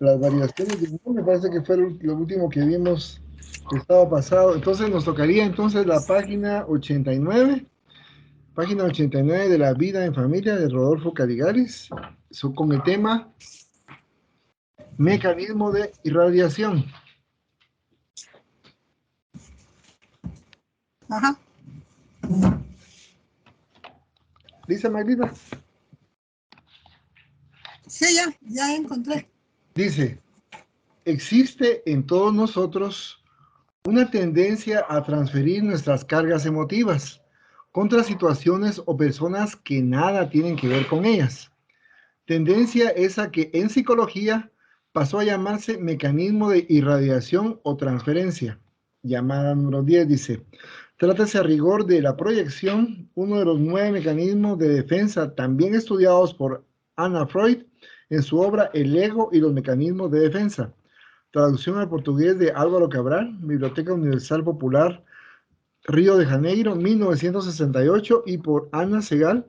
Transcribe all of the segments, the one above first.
las variaciones de humor, me parece que fue lo último que vimos el sábado pasado. Entonces nos tocaría entonces la página 89 de La vida en familia de Rodolfo Caligaris, con el tema mecanismo de irradiación. Ajá. Dice Maglita. Sí, ya encontré. Dice, existe en todos nosotros una tendencia a transferir nuestras cargas emotivas contra situaciones o personas que nada tienen que ver con ellas. Tendencia esa que en psicología pasó a llamarse mecanismo de irradiación o transferencia. Llamada número 10 dice, trátase a rigor de la proyección, uno de los 9 mecanismos de defensa también estudiados por Anna Freud en su obra El ego y los mecanismos de defensa. Traducción al portugués de Álvaro Cabral, Biblioteca Universal Popular, Río de Janeiro, 1968, y por Ana Segal,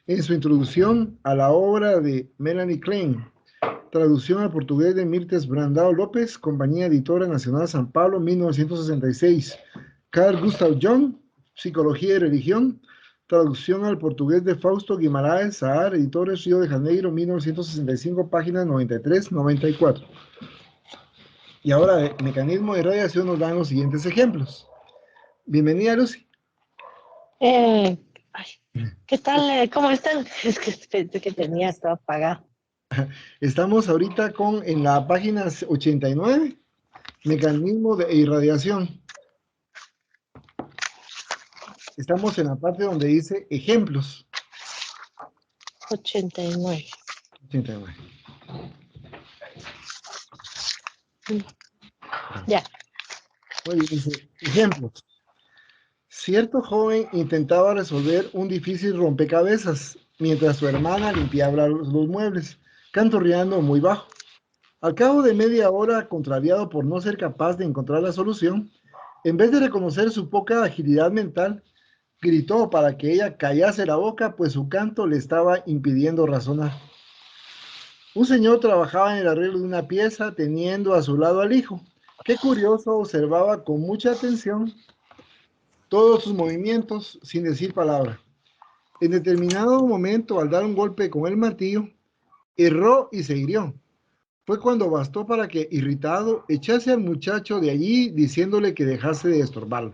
en su introducción a la obra de Melanie Klein. Traducción al portugués de Mirtes Brandao López, Compañía Editora Nacional San Pablo, 1966. Carl Gustav Jung, Psicología y Religión. Traducción al portugués de Fausto Guimaraes Saar, Editores Río de Janeiro, 1965, páginas 93-94. Y ahora de mecanismo de radiación nos dan los siguientes ejemplos. Bienvenida, Lucy. Ay, ¿qué tal? ¿Cómo están? Es que pensé que tenía todo apagado. Estamos ahorita en la página 89, mecanismo de irradiación. Estamos en la parte donde dice ejemplos. 89. 89. Ya. Muy bien, dice ejemplos. Cierto joven intentaba resolver un difícil rompecabezas mientras su hermana limpiaba los muebles, canturreando muy bajo. Al cabo de media hora, contrariado por no ser capaz de encontrar la solución, en vez de reconocer su poca agilidad mental, gritó para que ella callase la boca, pues su canto le estaba impidiendo razonar. Un señor trabajaba en el arreglo de una pieza, teniendo a su lado al hijo, que curioso observaba con mucha atención todos sus movimientos sin decir palabra. En determinado momento, al dar un golpe con el martillo, erró y se hirió. Fue cuando bastó para que, irritado, echase al muchacho de allí diciéndole que dejase de estorbarlo.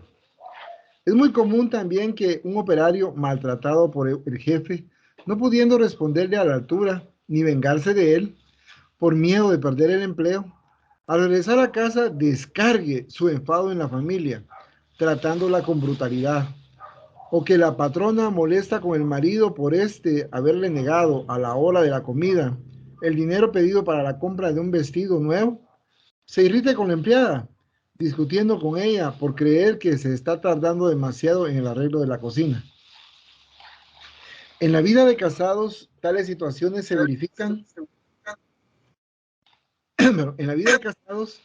Es muy común también que un operario maltratado por el jefe, no pudiendo responderle a la altura ni vengarse de él, por miedo de perder el empleo, al regresar a casa descargue su enfado en la familia, tratándola con brutalidad. O que la patrona molesta con el marido por haberle negado a la hora de la comida el dinero pedido para la compra de un vestido nuevo, se irrite con la empleada, discutiendo con ella por creer que se está tardando demasiado en el arreglo de la cocina. En la vida de casados, tales situaciones se verifican. En la vida de casados,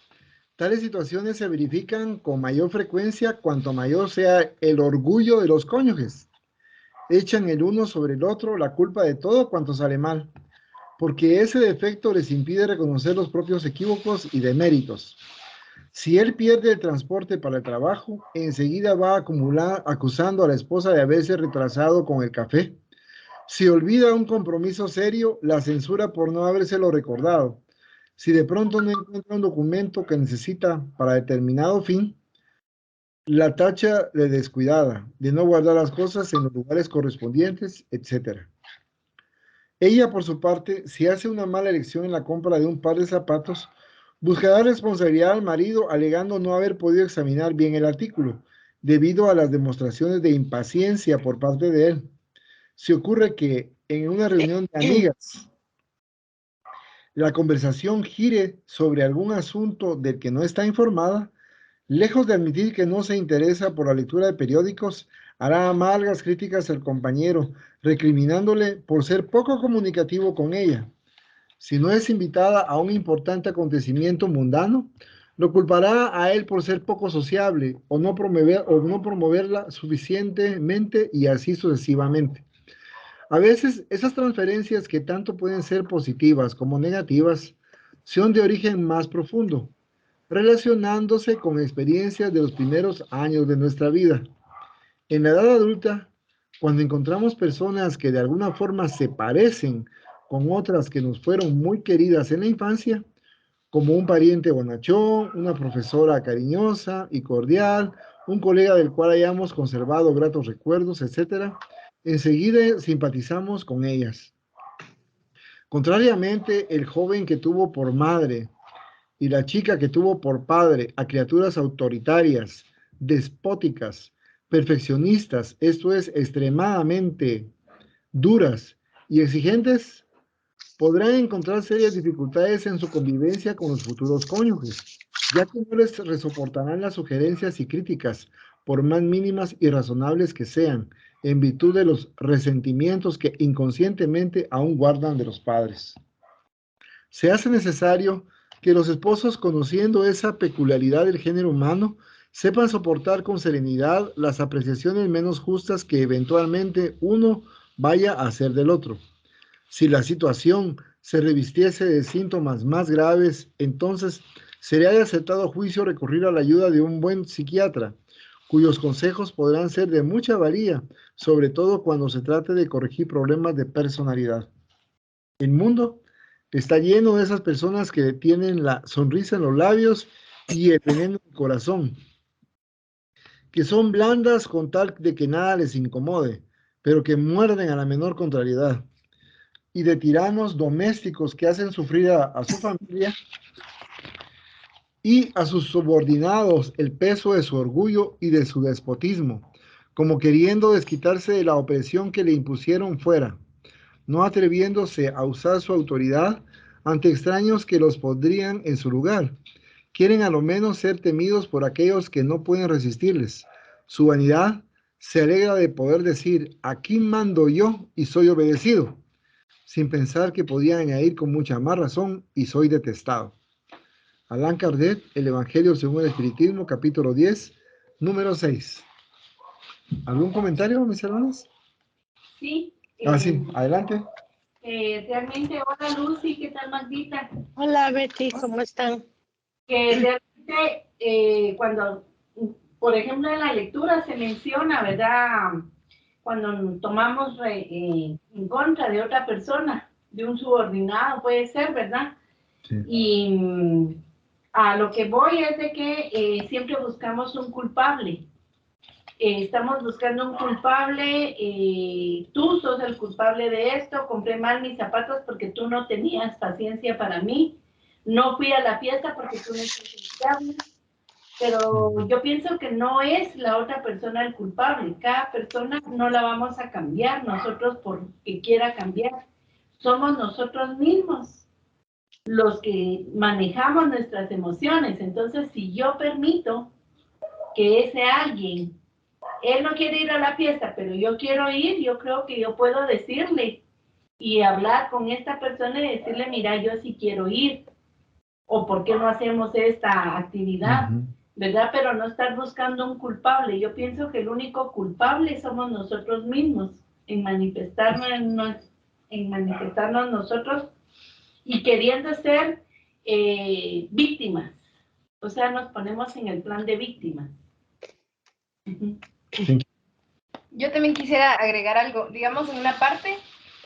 tales situaciones se verifican con mayor frecuencia cuanto mayor sea el orgullo de los cónyuges. Echan el uno sobre el otro la culpa de todo cuanto sale mal, porque ese defecto les impide reconocer los propios equívocos y deméritos. Si él pierde el transporte para el trabajo, enseguida va a acumular acusando a la esposa de haberse retrasado con el café. Si olvida un compromiso serio, la censura por no habérselo recordado. Si de pronto no encuentra un documento que necesita para determinado fin, la tacha de descuidada, de no guardar las cosas en los lugares correspondientes, etc. Ella, por su parte, si hace una mala elección en la compra de un par de zapatos, buscará responsabilidad al marido alegando no haber podido examinar bien el artículo, debido a las demostraciones de impaciencia por parte de él. Si ocurre que en una reunión de amigas la conversación gire sobre algún asunto del que no está informada, lejos de admitir que no se interesa por la lectura de periódicos, hará amargas críticas al compañero, recriminándole por ser poco comunicativo con ella. Si no es invitada a un importante acontecimiento mundano, lo culpará a él por ser poco sociable o no promoverla suficientemente y así sucesivamente. A veces esas transferencias que tanto pueden ser positivas como negativas son de origen más profundo, relacionándose con experiencias de los primeros años de nuestra vida. En la edad adulta, cuando encontramos personas que de alguna forma se parecen con otras que nos fueron muy queridas en la infancia, como un pariente bonachón, una profesora cariñosa y cordial, un colega del cual hayamos conservado gratos recuerdos, etc., enseguida simpatizamos con ellas. Contrariamente, el joven que tuvo por madre y la chica que tuvo por padre a criaturas autoritarias, despóticas, perfeccionistas, esto es, extremadamente duras y exigentes, podrán encontrar serias dificultades en su convivencia con los futuros cónyuges, ya que no les soportarán las sugerencias y críticas, por más mínimas y razonables que sean, en virtud de los resentimientos que inconscientemente aún guardan de los padres. Se hace necesario que los esposos, conociendo esa peculiaridad del género humano, sepan soportar con serenidad las apreciaciones menos justas que eventualmente uno vaya a hacer del otro. Si la situación se revistiese de síntomas más graves, entonces sería de acertado juicio recurrir a la ayuda de un buen psiquiatra, cuyos consejos podrán ser de mucha valía, sobre todo cuando se trate de corregir problemas de personalidad. El mundo está lleno de esas personas que tienen la sonrisa en los labios y el veneno en el corazón, que son blandas con tal de que nada les incomode, pero que muerden a la menor contrariedad, y de tiranos domésticos que hacen sufrir a su familia y a sus subordinados el peso de su orgullo y de su despotismo, como queriendo desquitarse de la opresión que le impusieron fuera, no atreviéndose a usar su autoridad ante extraños que los pondrían en su lugar. Quieren a lo menos ser temidos por aquellos que no pueden resistirles. Su vanidad se alegra de poder decir, aquí mando yo y soy obedecido, sin pensar que podían añadir con mucha más razón, y soy detestado. Allan Kardec, El Evangelio según el Espiritismo, capítulo 10, número 6. ¿Algún comentario, mis hermanos? Sí. Sí, adelante. Realmente, hola Lucy, ¿qué tal, Magdita? Hola Betty, ¿cómo están? Que realmente cuando, por ejemplo, en la lectura se menciona, ¿verdad? Cuando tomamos en contra de otra persona, de un subordinado, puede ser, ¿verdad? Sí. Y a lo que voy es de que siempre buscamos un culpable. Estamos buscando un culpable, tú sos el culpable de esto, compré mal mis zapatos porque tú no tenías paciencia para mí, no fui a la fiesta porque tú no necesitabas, pero yo pienso que no es la otra persona el culpable, cada persona no la vamos a cambiar nosotros porque quiera cambiar, somos nosotros mismos los que manejamos nuestras emociones. Entonces, si yo permito que ese alguien, él no quiere ir a la fiesta, pero yo quiero ir, yo creo que yo puedo decirle y hablar con esta persona y decirle, mira, yo sí quiero ir, o por qué no hacemos esta actividad, ¿verdad? Pero no estar buscando un culpable. Yo pienso que el único culpable somos nosotros mismos en manifestarnos nosotros y queriendo ser víctimas. O sea, nos ponemos en el plan de víctimas. Yo también quisiera agregar algo. Digamos, en una parte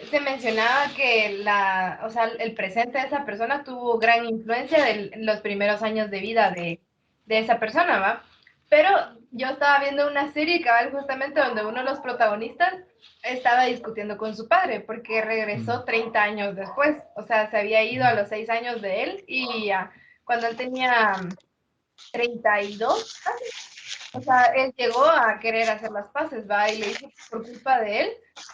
se mencionaba que el presente de esa persona tuvo gran influencia en los primeros años de vida de esa persona, ¿va? Pero yo estaba viendo una serie cabal justamente donde uno de los protagonistas estaba discutiendo con su padre porque regresó 30 años después. O sea, se había ido a los 6 años de él y cuando él tenía 32, o sea, él llegó a querer hacer las paces, ¿va? Y le dijo que por culpa de él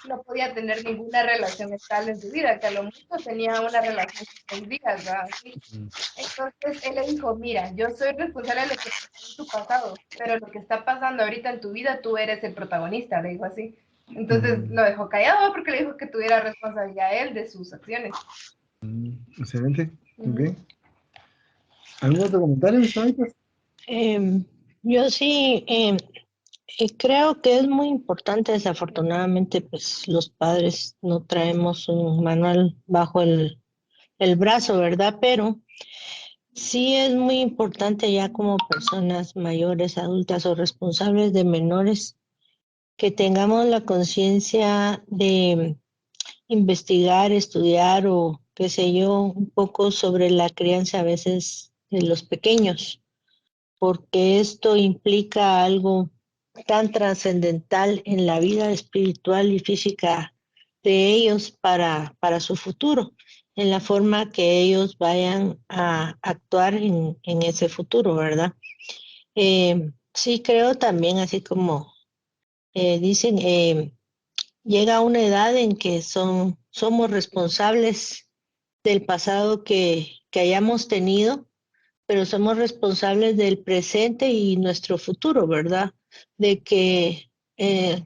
no podía tener ninguna relación estable en su vida, que a lo mucho tenía una relación de 6 días, ¿va? Así. Entonces él le dijo, mira, yo soy responsable de lo que pasó en tu pasado, pero lo que está pasando ahorita en tu vida, tú eres el protagonista, le dijo así. Entonces lo dejó callado, ¿va? Porque le dijo que tuviera responsabilidad él de sus acciones. Excelente, muy bien. ¿Algún otro comentario, mis amigos? Yo sí creo que es muy importante. Desafortunadamente, pues los padres no traemos un manual bajo el brazo, ¿verdad? Pero Sí, es muy importante ya como personas mayores, adultas o responsables de menores que tengamos la conciencia de investigar, estudiar o qué sé yo, un poco sobre la crianza a veces de los pequeños, porque esto implica algo tan trascendental en la vida espiritual y física de ellos para su futuro, en la forma que ellos vayan a actuar en ese futuro, ¿verdad? Sí, creo también, así como dicen, llega una edad en que somos responsables del pasado que hayamos tenido, pero somos responsables del presente y nuestro futuro, ¿verdad? De que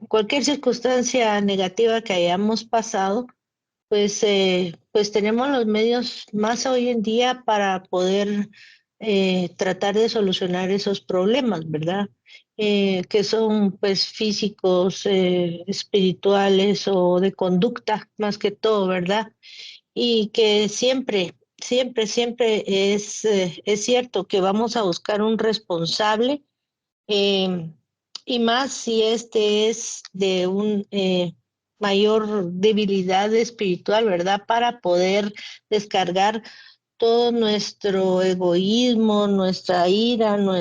cualquier circunstancia negativa que hayamos pasado, pues tenemos los medios más hoy en día para poder tratar de solucionar esos problemas, ¿verdad? Que son pues físicos, espirituales o de conducta, más que todo, ¿verdad? Y que siempre es cierto que vamos a buscar un responsable, eh, y más si este es de un mayor debilidad espiritual, ¿verdad? Para poder descargar todo nuestro egoísmo, nuestra ira, lo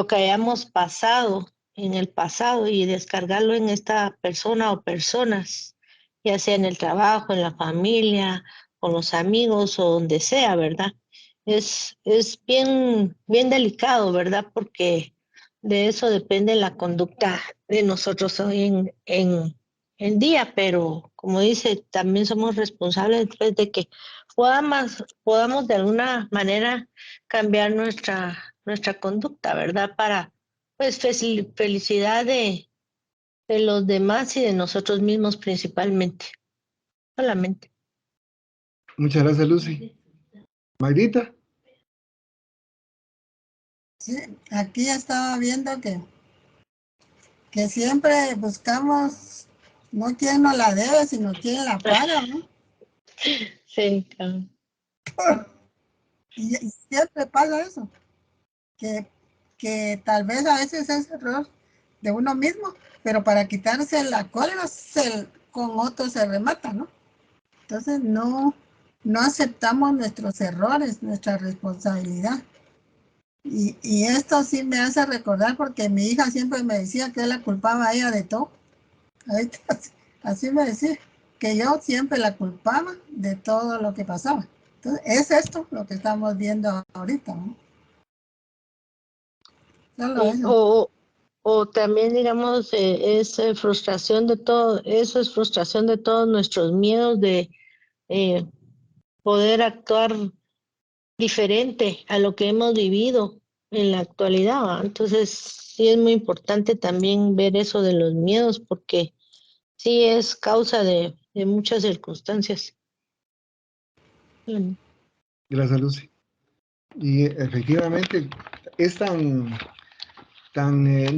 que hayamos pasado en el pasado y descargarlo en esta persona o personas, ya sea en el trabajo, en la familia, con los amigos o donde sea, ¿verdad? Es bien delicado, ¿verdad? Porque de eso depende la conducta de nosotros hoy en día, pero como dice, también somos responsables pues, de que podamos de alguna manera cambiar nuestra conducta, ¿verdad? Para, pues, felicidad de los demás y de nosotros mismos principalmente, solamente. Muchas gracias, Lucy. Magdita. Sí, aquí estaba viendo que siempre buscamos no quien nos la debe, sino quien la paga, ¿no? Sí, claro. Y siempre pasa eso, que, que tal vez a veces es error de uno mismo, pero para quitarse la cólera con otro se remata, ¿no? Entonces no aceptamos nuestros errores, nuestra responsabilidad. Y esto sí me hace recordar porque mi hija siempre me decía que la culpaba a ella de todo. Ahorita, así me decía, que yo siempre la culpaba de todo lo que pasaba. Entonces, es esto lo que estamos viendo ahorita, ¿no? Solo Sí, eso. o también, digamos, es frustración de todo, eso es frustración de todos nuestros miedos de eh, poder actuar diferente a lo que hemos vivido en la actualidad, ¿va? Entonces, sí es muy importante también ver eso de los miedos, porque sí es causa de muchas circunstancias. Mm. Gracias, Lucy. Y efectivamente es tan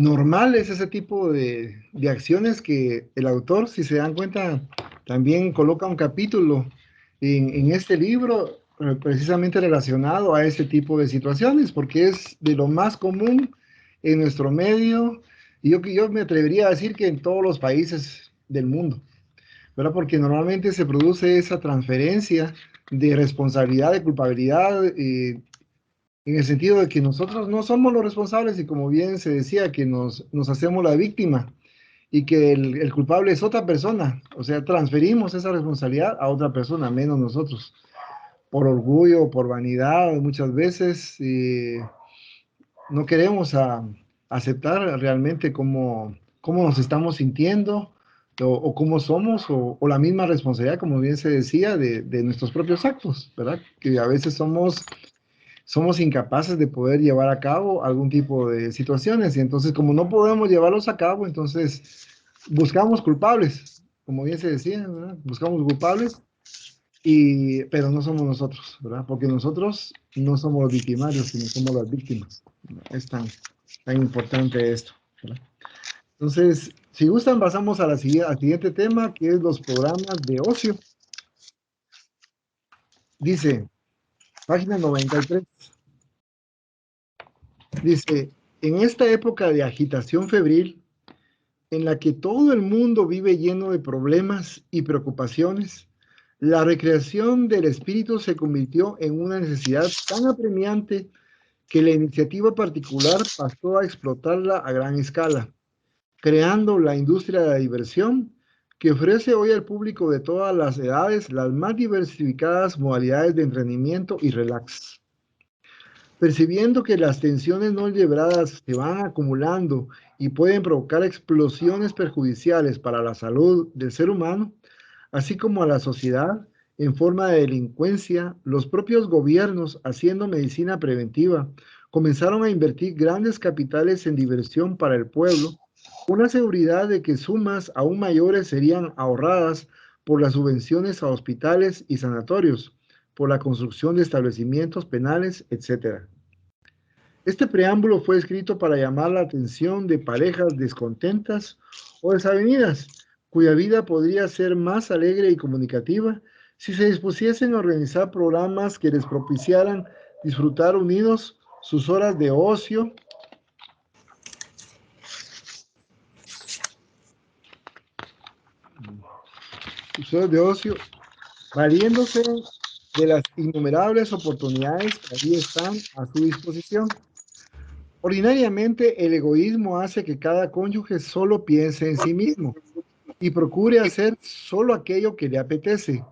normal es ese tipo de acciones que el autor, si se dan cuenta, también coloca un capítulo en este libro precisamente relacionado a este tipo de situaciones, porque es de lo más común en nuestro medio, y yo me atrevería a decir que en todos los países del mundo, ¿verdad? Porque normalmente se produce esa transferencia de responsabilidad, de culpabilidad, en el sentido de que nosotros no somos los responsables y como bien se decía, que nos hacemos la víctima y que el culpable es otra persona, o sea, transferimos esa responsabilidad a otra persona, menos nosotros, por orgullo, por vanidad, muchas veces no queremos aceptar realmente cómo nos estamos sintiendo o cómo somos o la misma responsabilidad, como bien se decía, de nuestros propios actos, ¿verdad? Que a veces somos incapaces de poder llevar a cabo algún tipo de situaciones y entonces como no podemos llevarlos a cabo, entonces buscamos culpables, como bien se decía, ¿verdad? Buscamos culpables, pero no somos nosotros, ¿verdad? Porque nosotros no somos los victimarios, sino somos las víctimas. Es tan importante esto, ¿verdad? Entonces, si gustan, pasamos a al siguiente tema, que es los programas de ocio. Dice, Página 93. Dice, en esta época de agitación febril, en la que todo el mundo vive lleno de problemas y preocupaciones, la recreación del espíritu se convirtió en una necesidad tan apremiante que la iniciativa particular pasó a explotarla a gran escala, creando la industria de la diversión que ofrece hoy al público de todas las edades las más diversificadas modalidades de entretenimiento y relax. Percibiendo que las tensiones no liberadas se van acumulando y pueden provocar explosiones perjudiciales para la salud del ser humano, así como a la sociedad en forma de delincuencia, los propios gobiernos, haciendo medicina preventiva, comenzaron a invertir grandes capitales en diversión para el pueblo, con la seguridad de que sumas aún mayores serían ahorradas por las subvenciones a hospitales y sanatorios, por la construcción de establecimientos penales, etc. Este preámbulo fue escrito para llamar la atención de parejas descontentas o desavenidas, cuya vida podría ser más alegre y comunicativa si se dispusiesen a organizar programas que les propiciaran disfrutar unidos sus horas de ocio valiéndose de las innumerables oportunidades que allí están a su disposición. Ordinariamente, el egoísmo hace que cada cónyuge solo piense en sí mismo y procure hacer solo aquello que le apetece.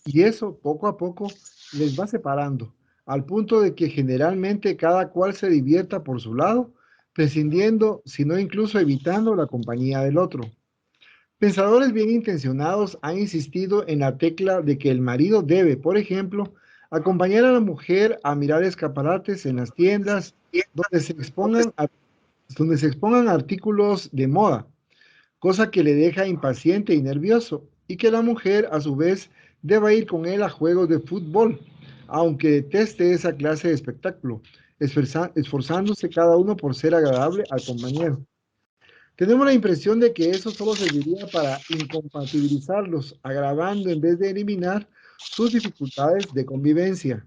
Y eso, poco a poco, les va separando, al punto de que generalmente cada cual se divierta por su lado, prescindiendo, sino incluso evitando la compañía del otro. Pensadores bien intencionados han insistido en la tecla de que el marido debe, por ejemplo, acompañar a la mujer a mirar escaparates en las tiendas donde se expongan artículos de moda, cosa que le deja impaciente y nervioso, y que la mujer, a su vez, deba ir con él a juegos de fútbol, aunque deteste esa clase de espectáculo, esforzándose cada uno por ser agradable al compañero. Tenemos la impresión de que eso solo serviría para incompatibilizarlos, agravando en vez de eliminar sus dificultades de convivencia.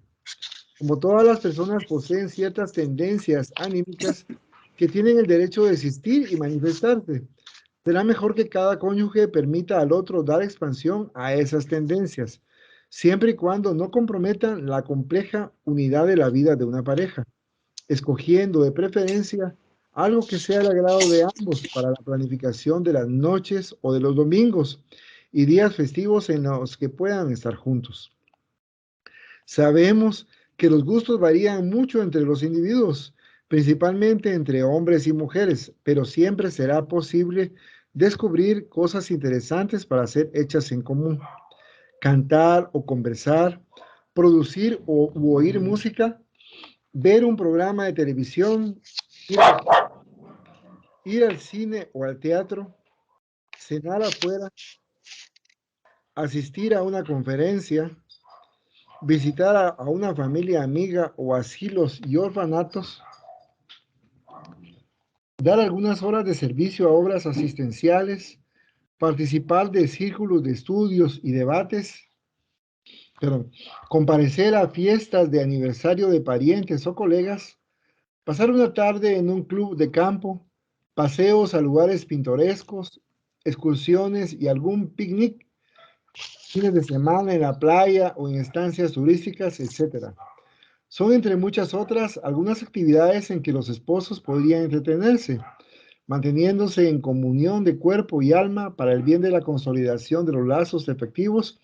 Como todas las personas poseen ciertas tendencias anímicas que tienen el derecho de existir y manifestarse, será mejor que cada cónyuge permita al otro dar expansión a esas tendencias, siempre y cuando no comprometan la compleja unidad de la vida de una pareja, escogiendo de preferencia algo que sea del agrado de ambos para la planificación de las noches o de los domingos y días festivos en los que puedan estar juntos. Sabemos que los gustos varían mucho entre los individuos, principalmente entre hombres y mujeres, pero siempre será posible descubrir cosas interesantes para ser hechas en común. Cantar o conversar, producir u oír música, ver un programa de televisión, ir al cine o al teatro, cenar afuera, asistir a una conferencia, visitar a una familia amiga o asilos y orfanatos, dar algunas horas de servicio a obras asistenciales, participar de círculos de estudios y debates, comparecer a fiestas de aniversario de parientes o colegas, pasar una tarde en un club de campo, paseos a lugares pintorescos, excursiones y algún picnic, fines de semana en la playa o en estancias turísticas, etc. Son, entre muchas otras, algunas actividades en que los esposos podrían entretenerse, manteniéndose en comunión de cuerpo y alma para el bien de la consolidación de los lazos efectivos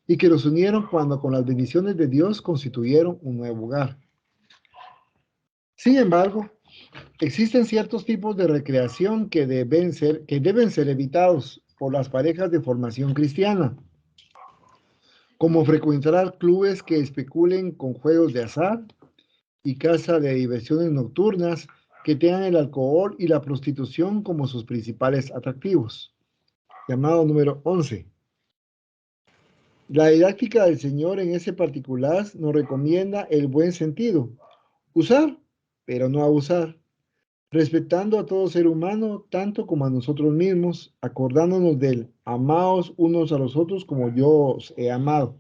y que los unieron cuando con las bendiciones de Dios constituyeron un nuevo hogar. Sin embargo, existen ciertos tipos de recreación que deben ser evitados por las parejas de formación cristiana, como frecuentar clubes que especulen con juegos de azar y casas de diversiones nocturnas que tengan el alcohol y la prostitución como sus principales atractivos. Llamado número 11. La didáctica del Señor en ese particular nos recomienda el buen sentido, usar, pero no abusar, respetando a todo ser humano tanto como a nosotros mismos, acordándonos del amaos unos a los otros como yo os he amado.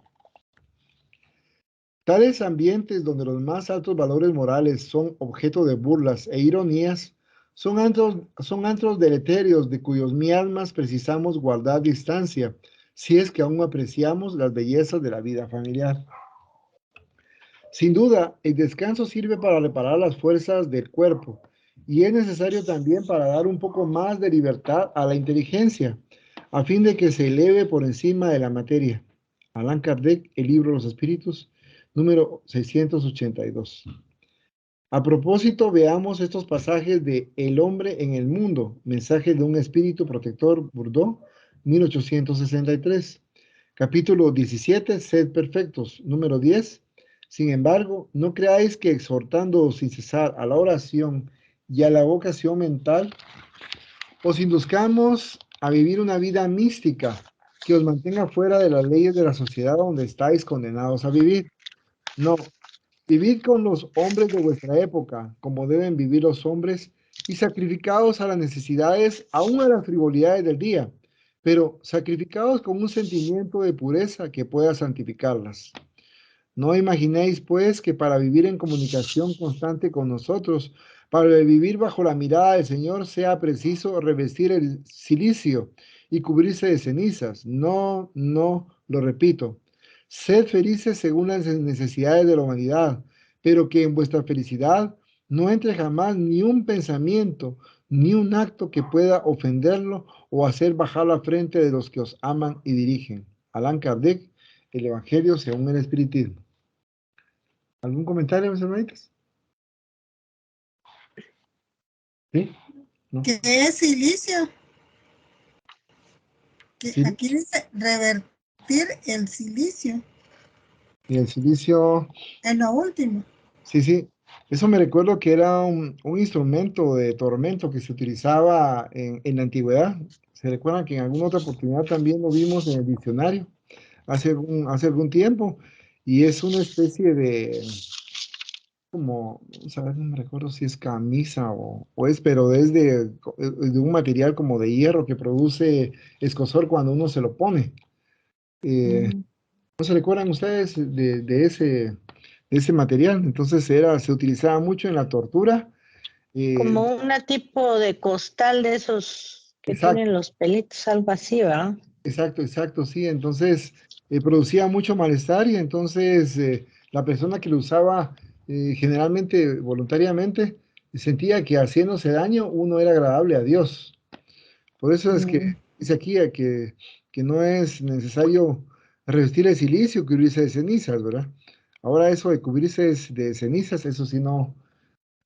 Tales ambientes donde los más altos valores morales son objeto de burlas e ironías son antros deleterios de cuyos miasmas precisamos guardar distancia, si es que aún apreciamos las bellezas de la vida familiar. Sin duda, el descanso sirve para reparar las fuerzas del cuerpo y es necesario también para dar un poco más de libertad a la inteligencia, a fin de que se eleve por encima de la materia. Allan Kardec, el libro de los espíritus, número 682. A propósito, veamos estos pasajes de El hombre en el mundo, mensaje de un espíritu protector, Bourdieu, 1863. Capítulo 17, sed perfectos, número 10. Sin embargo, no creáis que exhortando sin cesar a la oración y a la vocación mental, os induzcamos a vivir una vida mística que os mantenga fuera de las leyes de la sociedad donde estáis condenados a vivir. No, vivid con los hombres de vuestra época, como deben vivir los hombres, y sacrificaos a las necesidades, aún a las frivolidades del día, pero sacrificaos con un sentimiento de pureza que pueda santificarlas. No imaginéis, pues, que para vivir en comunicación constante con nosotros, para vivir bajo la mirada del Señor, sea preciso revestir el cilicio y cubrirse de cenizas. No, no, lo repito. Sed felices según las necesidades de la humanidad, pero que en vuestra felicidad no entre jamás ni un pensamiento, ni un acto que pueda ofenderlo o hacer bajar la frente de los que os aman y dirigen. Allan Kardec, el Evangelio según el Espiritismo. ¿Algún comentario, mis hermanitas? ¿Sí? ¿No? ¿Qué es silicio? Sí. Aquí dice revertir el silicio. Y el silicio, En lo último. sí, sí. Eso me recuerdo que era un instrumento de tormento que se utilizaba en la antigüedad. ¿Se recuerdan que en alguna otra oportunidad también lo vimos en el diccionario hace algún tiempo? Y es una especie de, como, ¿sabes? No me recuerdo si es camisa o es, pero es de un material como de hierro que produce escozor cuando uno se lo pone. ¿No se recuerdan ustedes de ese material? Entonces se utilizaba mucho en la tortura. Como una tipo de costal de esos que Exacto, tienen los pelitos, algo así, ¿verdad? exacto, sí. Entonces producía mucho malestar y entonces la persona que lo usaba generalmente voluntariamente sentía que haciéndose daño uno era agradable a Dios. Por eso es que dice aquí que no es necesario revestir el silicio, cubrirse de cenizas, ¿verdad? Ahora eso de cubrirse de cenizas, eso sí no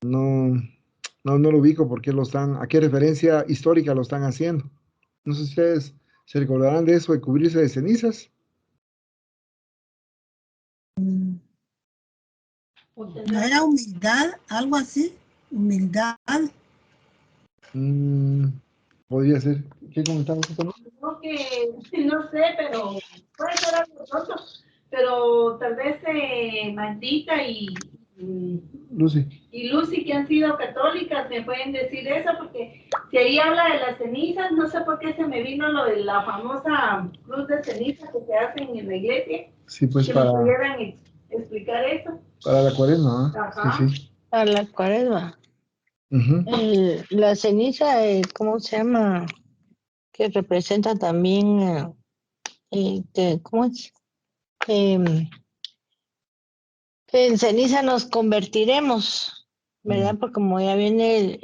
lo ubico porque a qué referencia histórica lo están haciendo. No sé si ustedes se recordarán de eso de cubrirse de cenizas. ¿No era humildad? Algo así. Humildad. Podría ser. ¿Qué comentamos también? Creo que, no sé, pero puede ser algo tonto, pero tal vez Magdita Lucy. y Lucy, que han sido católicas, me pueden decir eso, porque si ahí habla de las cenizas, no sé por qué se me vino lo de la famosa cruz de ceniza que se hacen en la iglesia. Sí, pues que me pudieran explicar eso. para la cuaresma, ¿eh? Ajá. Sí. Para la cuaresma. Ujú. La ceniza, ¿cómo se llama? Que representa también, ¿cómo es? Que en ceniza nos convertiremos, ¿verdad? Porque como ya viene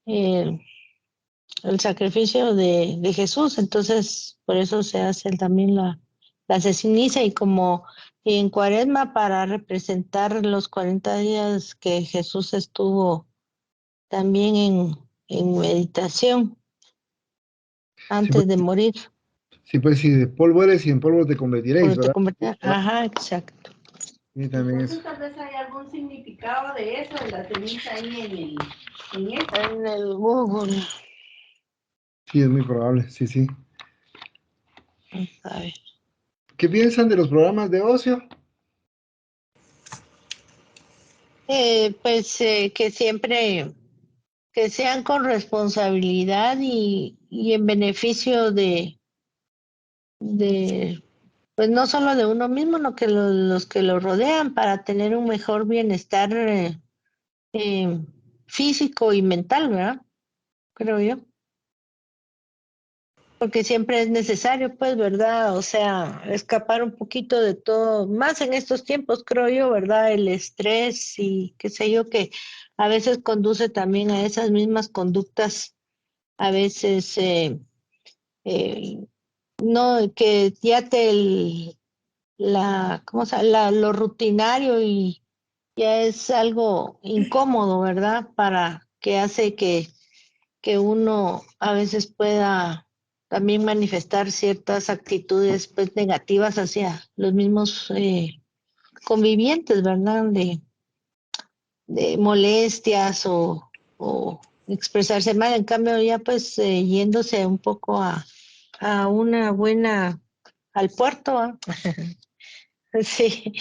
el sacrificio de Jesús, entonces por eso se hace también la ceniza y como en Cuaresma para representar los 40 días que Jesús estuvo también en meditación Sí, antes pues, de morir. sí, de polvo eres y en polvo te convertiréis, Porque te ¿verdad? convertía. Ajá, exacto. Sí, también Entonces eso. tal vez hay algún significado de eso, de la ceniza ahí en eso. En el Google. Sí, es muy probable, sí. A ver. ¿Qué piensan de los programas de ocio? Pues que siempre que sean con responsabilidad y en beneficio de pues no solo de uno mismo, sino que los que lo rodean para tener un mejor bienestar eh, físico y mental, ¿verdad? Creo yo. Porque siempre es necesario, pues, ¿verdad? O sea, escapar un poquito de todo, más en estos tiempos, creo yo, ¿verdad? El estrés y qué sé yo, que a veces conduce también a esas mismas conductas, a veces, eh, no, que ya ¿cómo se llama? Lo rutinario y ya es algo incómodo, ¿verdad? Para que hace que uno a veces pueda también manifestar ciertas actitudes pues negativas hacia los mismos convivientes, ¿verdad? De molestias o expresarse mal. En cambio, ya pues yéndose un poco a una buena, al puerto, ¿ah? Sí,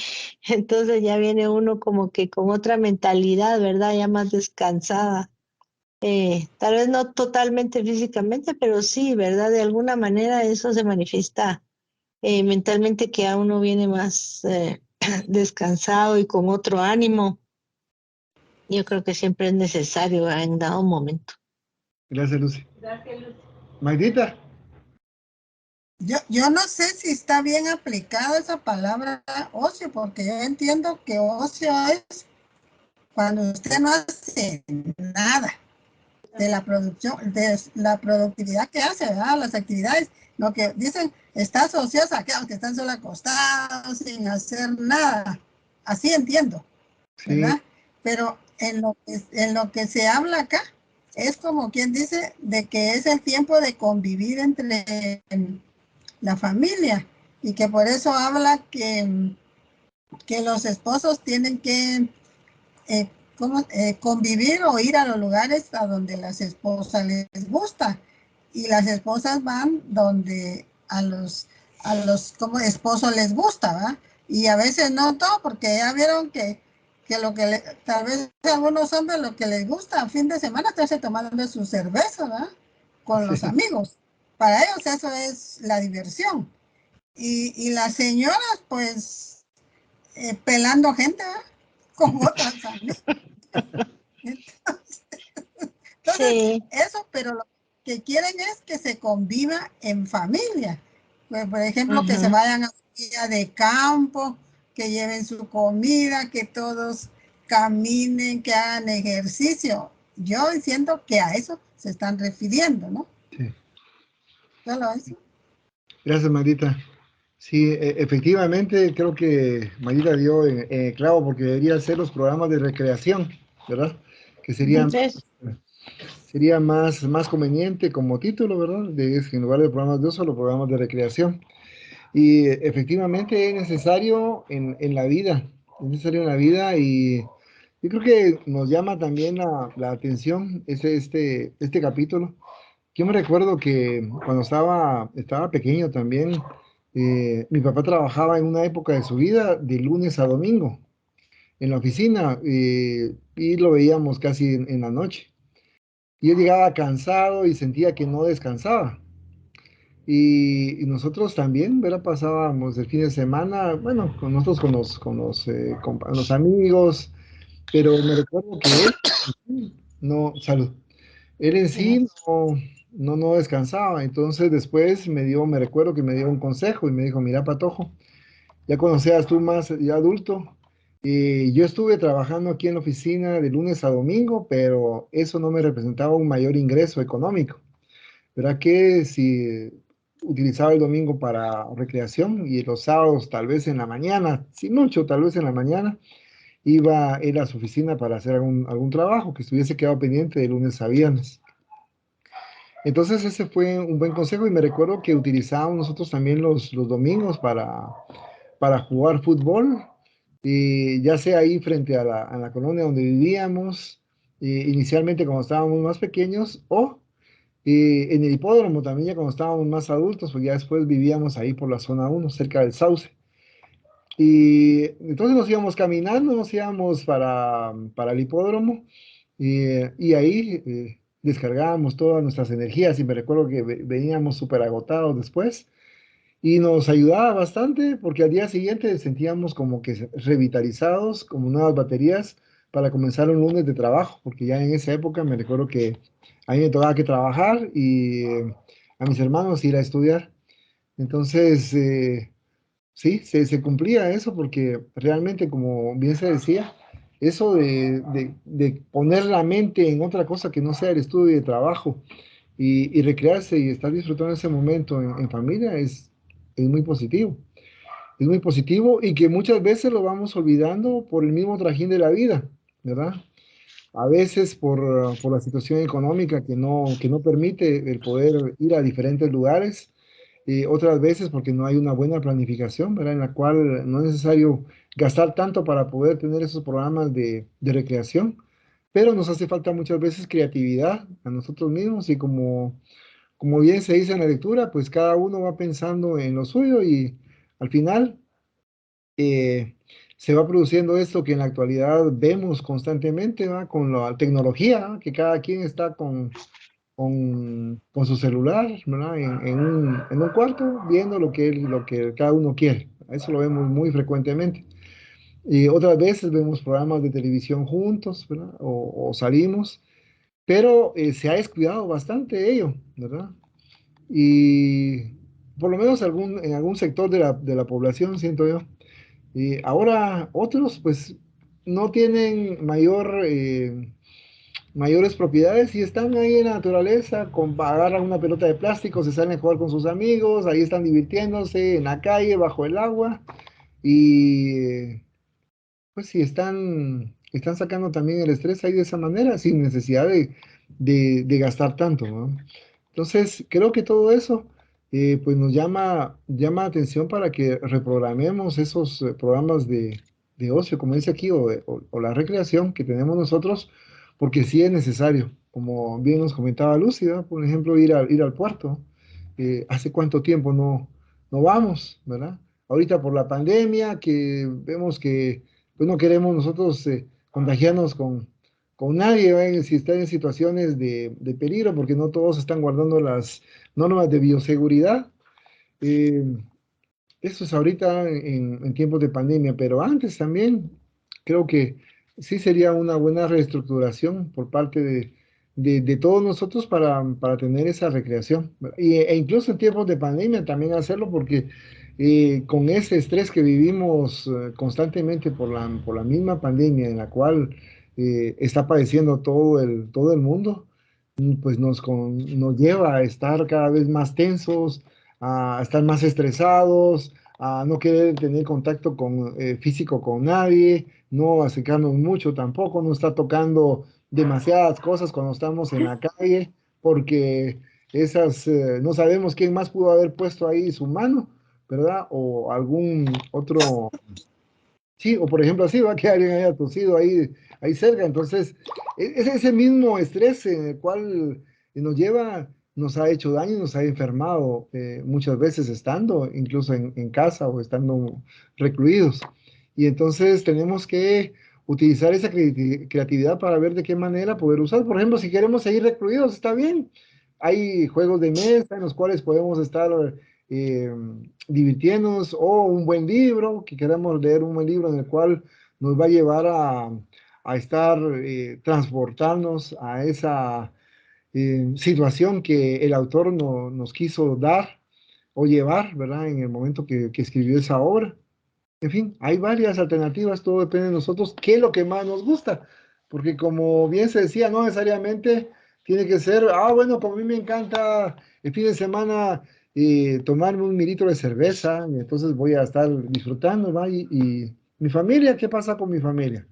entonces ya viene uno como que con otra mentalidad, ¿verdad? Ya más descansada. Tal vez no totalmente físicamente, pero sí, ¿verdad? De alguna manera eso se manifiesta mentalmente, que a uno viene más descansado y con otro ánimo. Yo creo que siempre es necesario en dado momento. Gracias, Lucy. Gracias, Luz. Magdita, Yo no sé si está bien aplicada esa palabra ocio, porque yo entiendo que ocio es cuando usted no hace nada de la producción, de la productividad que hace, ¿verdad? Las actividades, lo que dicen, estás ociosa, que aunque están solo acostados, sin hacer nada. Así entiendo, sí, ¿verdad? Pero en lo que se habla acá, es como quien dice de que es el tiempo de convivir entre la familia y que por eso habla que los esposos tienen que convivir o ir a los lugares a donde las esposas les gusta y las esposas van donde a los como esposos les gusta, ¿va? Y a veces no todo, porque ya vieron que lo que tal vez a algunos hombres lo que les gusta a fin de semana estarse tomando su cerveza, ¿va? Con los sí, amigos. Para ellos eso es la diversión. Y las señoras, pues, pelando gente, ¿va? Con otras amigas. Entonces, Sí, eso, pero lo que quieren es que se conviva en familia. Pues, por ejemplo, que se ujú. vayan a un día de campo, que lleven su comida, que todos caminen, que hagan ejercicio. Yo siento que a eso se están refiriendo, ¿no? sí. Solo eso. Gracias, Magdita. Sí, efectivamente, creo que Magdita dio en el clavo porque deberían ser los programas de recreación, ¿verdad? Que Entonces, sería más conveniente como título, ¿verdad? En lugar de programas de uso, los programas de recreación. Y efectivamente es necesario en la vida, es necesario en la vida y yo creo que nos llama también la atención este capítulo. Yo me recuerdo que cuando estaba pequeño también, mi papá trabajaba en una época de su vida de lunes a domingo en la oficina y lo veíamos casi en la noche. Y él llegaba cansado y sentía que no descansaba. Y nosotros también, ¿verdad? Pasábamos el fin de semana, bueno, con nosotros, con los amigos, pero me recuerdo que él, no, salud, él en sí no descansaba. Entonces después me recuerdo que me dio un consejo y me dijo, mira, Patojo, ya cuando seas tú más ya adulto, yo estuve trabajando aquí en la oficina de lunes a domingo, pero eso no me representaba un mayor ingreso económico. ¿Verdad que si utilizaba el domingo para recreación y los sábados tal vez en la mañana, si mucho, tal vez en la mañana, iba él a su oficina para hacer algún trabajo que estuviese quedado pendiente de lunes a viernes? Entonces ese fue un buen consejo y me recuerdo que utilizábamos nosotros también los domingos para jugar fútbol, y ya sea ahí frente a la colonia donde vivíamos, inicialmente cuando estábamos más pequeños, o en el hipódromo también ya cuando estábamos más adultos, pues ya después vivíamos ahí por la zona uno cerca del Sauce. Y entonces nos íbamos caminando, nos íbamos para el hipódromo y ahí descargábamos todas nuestras energías y me recuerdo que veníamos súper agotados después y nos ayudaba bastante porque al día siguiente sentíamos como que revitalizados, como nuevas baterías para comenzar un lunes de trabajo, porque ya en esa época me recuerdo que a mí me tocaba que trabajar y a mis hermanos ir a estudiar. Entonces, sí, se cumplía eso porque realmente, como bien se decía, eso de poner la mente en otra cosa que no sea el estudio y el trabajo y recrearse y estar disfrutando ese momento en familia es muy positivo. Es muy positivo y que muchas veces lo vamos olvidando por el mismo trajín de la vida, ¿verdad? A veces por la situación económica que no permite el poder ir a diferentes lugares, y otras veces porque no hay una buena planificación, ¿verdad? En la cual no es necesario gastar tanto para poder tener esos programas de recreación, pero nos hace falta muchas veces creatividad a nosotros mismos y como bien se dice en la lectura, pues cada uno va pensando en lo suyo y al final eh, se va produciendo esto que en la actualidad vemos constantemente, ¿va? Con la tecnología, ¿va? Que cada quien está con su celular, ¿verdad? En un cuarto viendo lo que cada uno quiere. Eso lo vemos muy frecuentemente. Y otras veces vemos programas de televisión juntos, ¿verdad? O salimos, pero se ha descuidado bastante ello, ¿verdad? Y por lo menos en algún sector de la población, siento yo. Y ahora otros, pues, no tienen mayores propiedades y están ahí en la naturaleza, agarran una pelota de plástico, se salen a jugar con sus amigos, ahí están divirtiéndose en la calle, bajo el agua, y pues sí, están sacando también el estrés ahí de esa manera, sin necesidad de gastar tanto, ¿no? Entonces, creo que todo eso pues nos llama atención para que reprogramemos esos programas de ocio, como dice aquí, o la recreación que tenemos nosotros, porque sí es necesario. Como bien nos comentaba Lucy, ¿verdad? Por ejemplo, ir al puerto. ¿Hace cuánto tiempo no vamos, ¿verdad? Ahorita por la pandemia, que vemos que pues no queremos nosotros contagiarnos con nadie, ¿verdad? Si están en situaciones de peligro, porque no todos están guardando las normas de bioseguridad. Eh, Eso es ahorita en tiempos de pandemia, pero antes también creo que sí sería una buena reestructuración por parte de todos nosotros para tener esa recreación, ¿verdad? E incluso en tiempos de pandemia también hacerlo porque con ese estrés que vivimos constantemente por la misma pandemia en la cual está padeciendo todo el mundo, pues nos lleva a estar cada vez más tensos, a estar más estresados, a no querer tener contacto físico con nadie, no acercarnos mucho tampoco, no estar tocando demasiadas cosas cuando estamos en la calle, porque no sabemos quién más pudo haber puesto ahí su mano, ¿verdad? O algún otro, sí, o por ejemplo así, va que alguien haya tosido ahí cerca. Entonces, es ese mismo estrés en el cual nos ha hecho daño, nos ha enfermado muchas veces estando incluso en casa o estando recluidos. Y entonces tenemos que utilizar esa creatividad para ver de qué manera poder usar. Por ejemplo, si queremos seguir recluidos, está bien. Hay juegos de mesa en los cuales podemos estar eh, divirtiéndonos o un buen libro, que queramos leer un buen libro en el cual nos va a llevar a estar, transportarnos a esa situación que el autor nos quiso dar o llevar, ¿verdad? En el momento que escribió esa obra. En fin, hay varias alternativas, todo depende de nosotros, qué es lo que más nos gusta, porque como bien se decía, no necesariamente tiene que ser, bueno, como a mí me encanta el fin de semana tomarme un mililitro de cerveza, y entonces voy a estar disfrutando, ¿va? Y mi familia, ¿qué pasa con mi familia?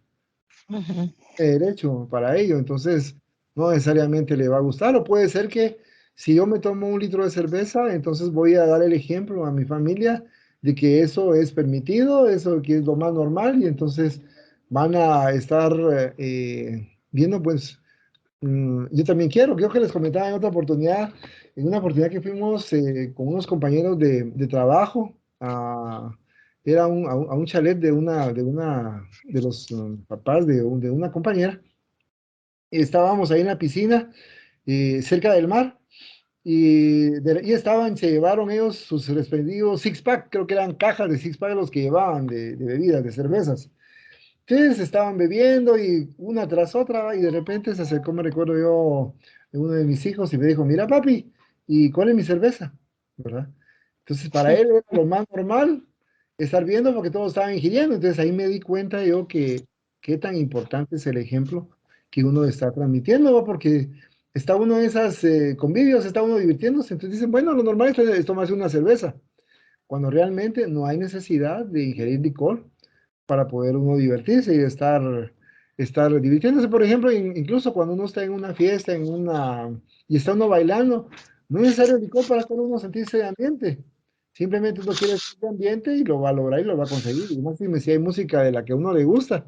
Ujú. Derecho para ello, entonces no necesariamente le va a gustar, o puede ser que si yo me tomo un litro de cerveza, entonces voy a dar el ejemplo a mi familia de que eso es permitido, eso que es lo más normal, y entonces van a estar viendo, pues, yo también creo que les comentaba en otra oportunidad, en una oportunidad que fuimos con unos compañeros de trabajo, era a un chalet de los papás de una compañera. Estábamos ahí en la piscina, cerca del mar, y se llevaron ellos sus respectivos six-pack, creo que eran cajas de six-pack los que llevaban de bebidas, de cervezas. Entonces estaban bebiendo y una tras otra, y de repente se acercó, me recuerdo yo, uno de mis hijos y me dijo, mira papi, ¿y cuál es mi cerveza? ¿Verdad? Entonces para él era lo más normal estar viendo porque todos estaban ingiriendo. Entonces ahí me di cuenta yo que qué tan importante es el ejemplo que uno está transmitiendo, ¿va? Porque está uno en esas convivios, está uno divirtiéndose. Entonces dicen, bueno, lo normal es tomarse una cerveza, cuando realmente no hay necesidad de ingerir licor para poder uno divertirse y estar divirtiéndose. Por ejemplo, incluso cuando uno está en una fiesta, y está uno bailando, no es necesario licor para que uno sentirse de ambiente. Simplemente uno quiere estar de ambiente y lo va a lograr y lo va a conseguir. Y más si hay música de la que a uno le gusta.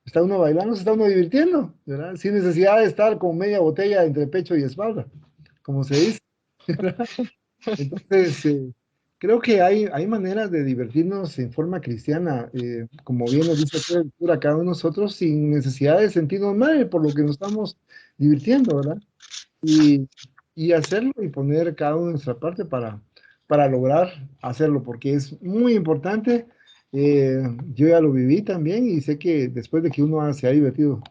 Está uno bailando, se está uno divirtiendo, ¿verdad? Sin necesidad de estar con media botella entre pecho y espalda, como se dice. Entonces, creo que hay maneras de divertirnos en forma cristiana, como bien nos dice el cura, cada uno de nosotros, sin necesidad de sentirnos mal por lo que nos estamos divirtiendo, ¿verdad? Y, y hacerlo y poner cada uno de nuestra parte para lograr hacerlo, porque es muy importante. Yo ya lo viví también y sé que después de que uno se ha divertido,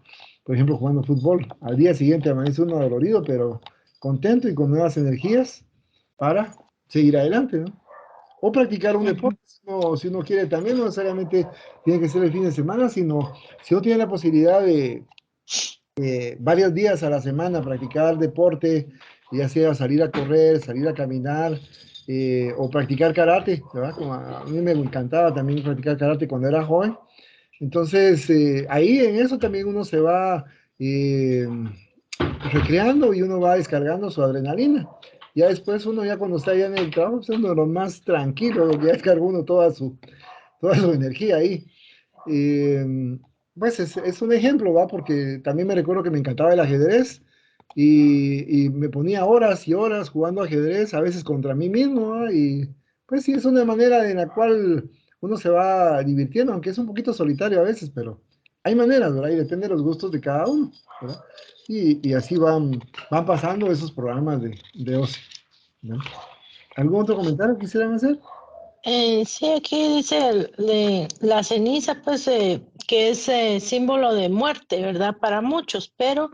por ejemplo, jugando fútbol, al día siguiente amanece uno dolorido, pero contento y con nuevas energías para seguir adelante, ¿no? O practicar un deporte, si uno quiere también, no necesariamente tiene que ser el fin de semana, sino si uno tiene la posibilidad de varios días a la semana practicar deporte, ya sea salir a correr, salir a caminar, o practicar karate, ¿verdad? Como a mí me encantaba también practicar karate cuando era joven. Entonces, ahí en eso también uno se va eh, recreando y uno va descargando su adrenalina. Ya después uno ya cuando está ya en el trabajo, pues, es uno de los más tranquilos, ya descarga uno toda su energía ahí. Eh, pues es un ejemplo, ¿va? Porque también me recuerdo que me encantaba el ajedrez y me ponía horas y horas jugando ajedrez, a veces contra mí mismo, ¿va? Y pues sí, es una manera en la cual uno se va divirtiendo, aunque es un poquito solitario a veces, pero hay maneras, ¿verdad? Y depende de los gustos de cada uno, ¿verdad? Y así van pasando esos programas de ocio, ¿no? ¿Algún otro comentario quisieran hacer? Sí, aquí dice la ceniza, pues que es símbolo de muerte, ¿verdad? Para muchos, pero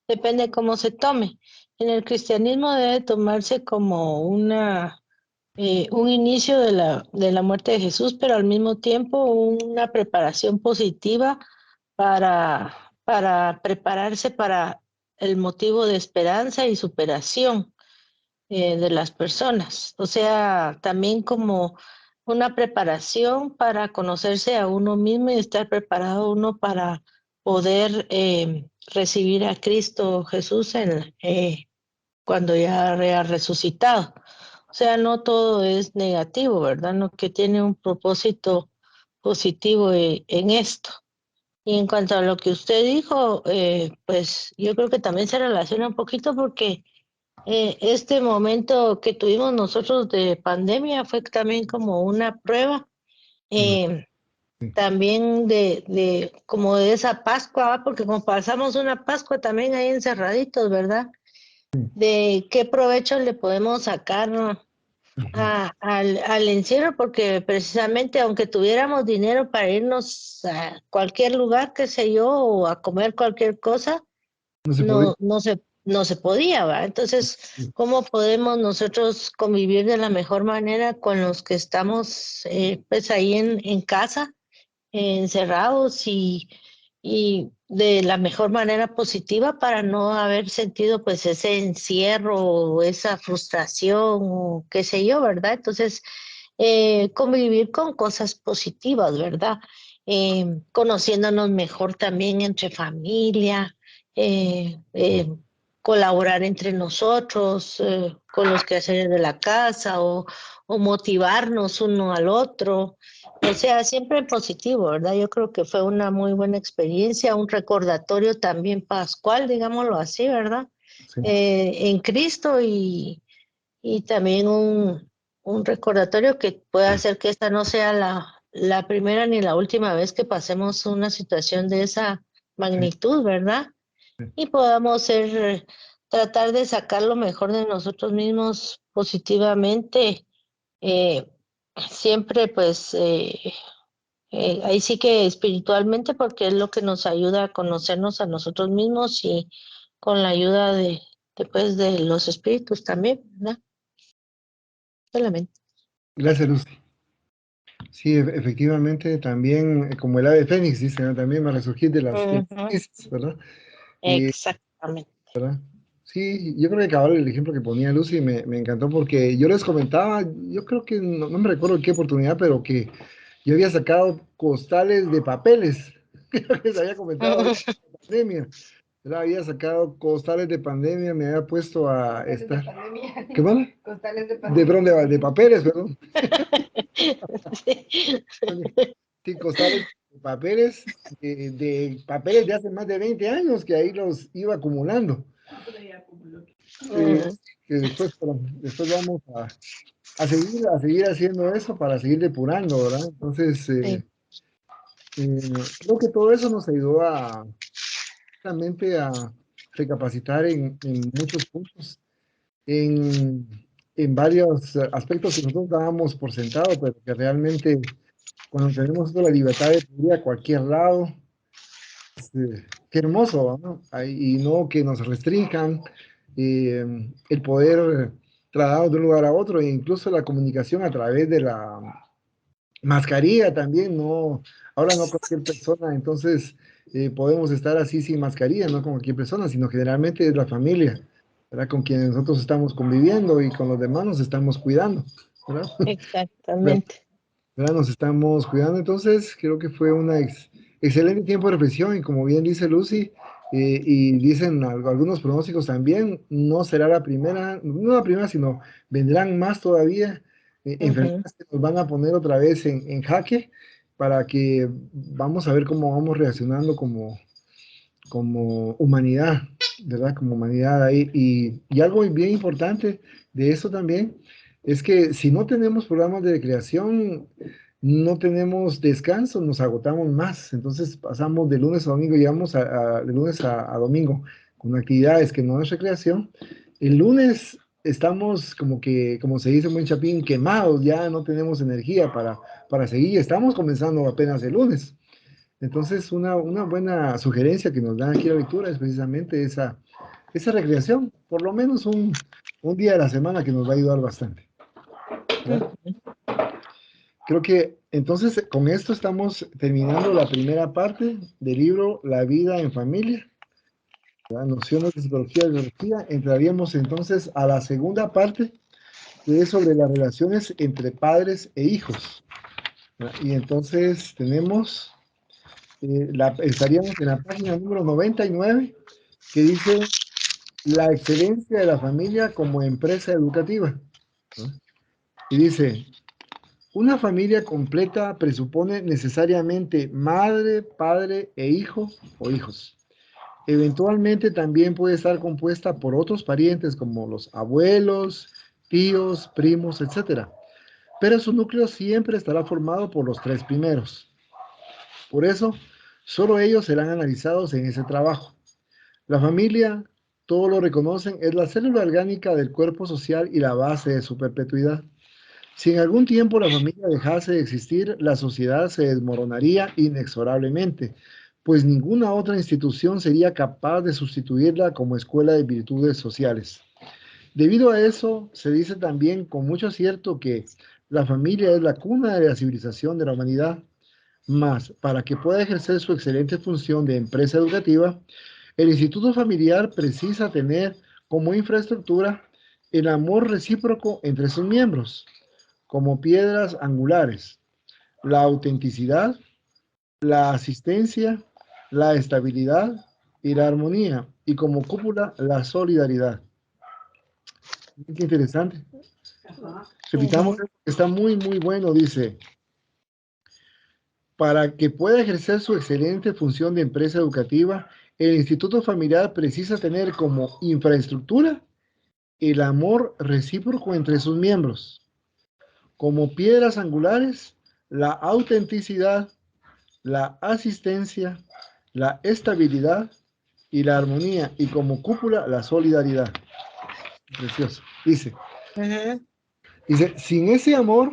depende cómo se tome. En el cristianismo debe tomarse como un inicio de la muerte de Jesús, pero al mismo tiempo una preparación positiva para prepararse para el motivo de esperanza y superación de las personas. O sea, también como una preparación para conocerse a uno mismo y estar preparado uno para poder recibir a Cristo Jesús cuando ya haya resucitado. O sea, no todo es negativo, ¿verdad? No, que tiene un propósito positivo en esto. Y en cuanto a lo que usted dijo, pues yo creo que también se relaciona un poquito porque este momento que tuvimos nosotros de pandemia fue también como una prueba, Mm, eh, sí. también de como de esa Pascua, ¿va? Porque como pasamos una Pascua también ahí encerraditos, ¿verdad? De qué provecho le podemos sacar Ujú. al encierro, porque precisamente aunque tuviéramos dinero para irnos a cualquier lugar, qué sé yo, o a comer cualquier cosa, No se podía. no se podía, ¿va? Entonces, ¿cómo podemos nosotros convivir de la mejor manera con los que estamos pues ahí en casa, encerrados y de la mejor manera positiva para no haber sentido pues ese encierro o esa frustración o qué sé yo, ¿verdad? Entonces, convivir con cosas positivas, ¿verdad? Conociéndonos mejor también entre familia, colaborar entre nosotros, con los quehaceres de la casa o motivarnos uno al otro. O sea, siempre positivo, ¿verdad? Yo creo que fue una muy buena experiencia, un recordatorio también pascual, digámoslo así, ¿verdad? Sí. En Cristo y también un recordatorio que puede hacer que esta no sea la primera ni la última vez que pasemos una situación de esa Sí, magnitud, ¿verdad? sí. Y podamos ser tratar de sacar lo mejor de nosotros mismos positivamente. Siempre pues ahí sí que espiritualmente, porque es lo que nos ayuda a conocernos a nosotros mismos y con la ayuda pues, de los espíritus también, ¿verdad? Solamente. Gracias, Lucy. Sí, efectivamente, también, como el ave fénix, dice, ¿no? También me resurgí de las cenizas, ¿verdad? Exactamente. ¿Verdad? Sí, yo creo que cabal el ejemplo que ponía Lucy me encantó porque yo les comentaba, yo creo que no me recuerdo en qué oportunidad, pero que yo había sacado costales de papeles. Creo que les había comentado ahorita en la pandemia. ¿Verdad? Había sacado costales de pandemia, me había puesto a Costales de estar. pandemia. ¿Qué más? Costales de De, pandemia. perdón, de papeles, perdón. Sí. Sí, costales de papeles, de papeles de hace más de 20 años que ahí los iba acumulando. Que después, después vamos a seguir haciendo eso para seguir depurando, ¿verdad? Entonces, Sí. creo que todo eso nos ayudó realmente a recapacitar en muchos puntos, en varios aspectos que nosotros dábamos por sentado, pero que realmente cuando tenemos la libertad de ir a cualquier lado, qué hermoso, ¿no? Y no que nos restrinjan el poder trasladar de un lugar a otro, e incluso la comunicación a través de la mascarilla también, no, ahora no cualquier persona, entonces podemos estar así sin mascarilla, no con cualquier persona, sino generalmente es la familia, ¿verdad? Con quienes nosotros estamos conviviendo y con los demás nos estamos cuidando, ¿verdad? Exactamente. ¿Verdad? Nos estamos cuidando, entonces creo que fue una excelente tiempo de reflexión y como bien dice Lucy, y dicen algunos pronósticos también, no será la primera, no la primera, sino vendrán más todavía enfermedades que nos van a poner otra vez en jaque para que vamos a ver cómo vamos reaccionando como humanidad, ¿verdad? Como humanidad ahí. Y algo bien importante de eso también es que si no tenemos programas de recreación, no tenemos descanso, nos agotamos más. Entonces pasamos de lunes a domingo, llegamos de lunes a domingo con actividades que no es recreación. El lunes estamos como que, como se dice en buen chapín, quemados, ya no tenemos energía para seguir. Estamos comenzando apenas el lunes. Entonces, una buena sugerencia que nos dan aquí la lectura es precisamente esa recreación, por lo menos un día a la semana que nos va a ayudar bastante, ¿verdad? Creo que entonces con esto estamos terminando la primera parte del libro La vida en familia, las nociones de psicología y biología. Entraríamos entonces a la segunda parte, que es sobre las relaciones entre padres e hijos, ¿verdad? Y entonces tenemos... estaríamos en la página número 99, que dice la excelencia de la familia como empresa educativa, ¿no? Y dice, una familia completa presupone necesariamente madre, padre e hijo o hijos. Eventualmente también puede estar compuesta por otros parientes como los abuelos, tíos, primos, etcétera. Pero su núcleo siempre estará formado por los tres primeros. Por eso, solo ellos serán analizados en ese trabajo. La familia, todos lo reconocen, es la célula orgánica del cuerpo social y la base de su perpetuidad. Si en algún tiempo la familia dejase de existir, la sociedad se desmoronaría inexorablemente, pues ninguna otra institución sería capaz de sustituirla como escuela de virtudes sociales. Debido a eso, se dice también con mucho acierto que la familia es la cuna de la civilización de la humanidad. Más, para que pueda ejercer su excelente función de empresa educativa, el instituto familiar precisa tener como infraestructura el amor recíproco entre sus miembros, como piedras angulares, la autenticidad, la asistencia, la estabilidad y la armonía, y como cúpula, la solidaridad. Qué interesante. Repitamos, está muy, muy bueno, dice. Para que pueda ejercer su excelente función de empresa educativa, el Instituto Familiar precisa tener como infraestructura el amor recíproco entre sus miembros, como piedras angulares, la autenticidad, la asistencia, la estabilidad y la armonía, y como cúpula la solidaridad. Precioso. Dice, sin ese amor,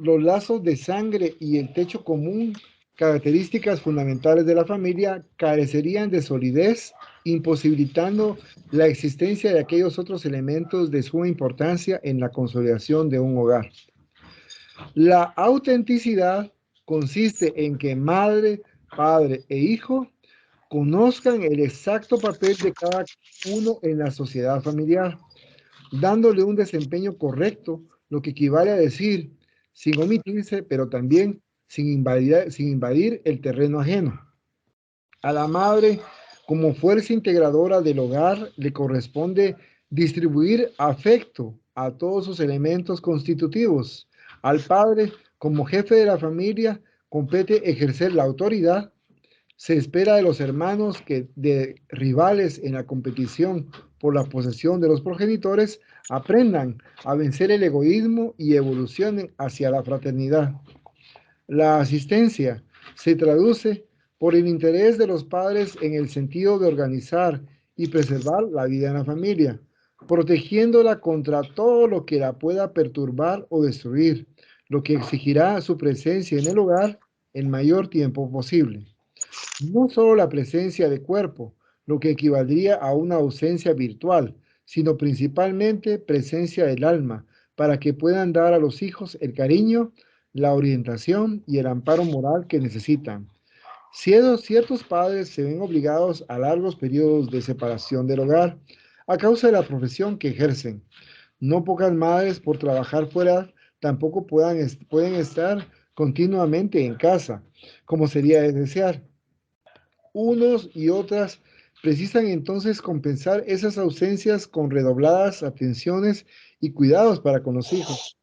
los lazos de sangre y el techo común, características fundamentales de la familia, carecerían de solidez, imposibilitando la existencia de aquellos otros elementos de suma importancia en la consolidación de un hogar. La autenticidad consiste en que madre, padre e hijo conozcan el exacto papel de cada uno en la sociedad familiar, dándole un desempeño correcto, lo que equivale a decir, sin omitirse, pero también sin invadir el terreno ajeno. A la madre, como fuerza integradora del hogar, le corresponde distribuir afecto a todos sus elementos constitutivos. Al padre, como jefe de la familia, compete ejercer la autoridad. Se espera de los hermanos que de rivales en la competición por la posesión de los progenitores aprendan a vencer el egoísmo y evolucionen hacia la fraternidad. La asistencia se traduce por el interés de los padres en el sentido de organizar y preservar la vida en la familia, protegiéndola contra todo lo que la pueda perturbar o destruir, lo que exigirá su presencia en el hogar el mayor tiempo posible. No solo la presencia de cuerpo, lo que equivaldría a una ausencia virtual, sino principalmente presencia del alma, para que puedan dar a los hijos el cariño, la orientación y el amparo moral que necesitan. Ciertos padres se ven obligados a largos periodos de separación del hogar a causa de la profesión que ejercen. No pocas madres, por trabajar fuera, tampoco pueden estar continuamente en casa, como sería de desear. Unos y otras precisan entonces compensar esas ausencias con redobladas atenciones y cuidados para con los hijos,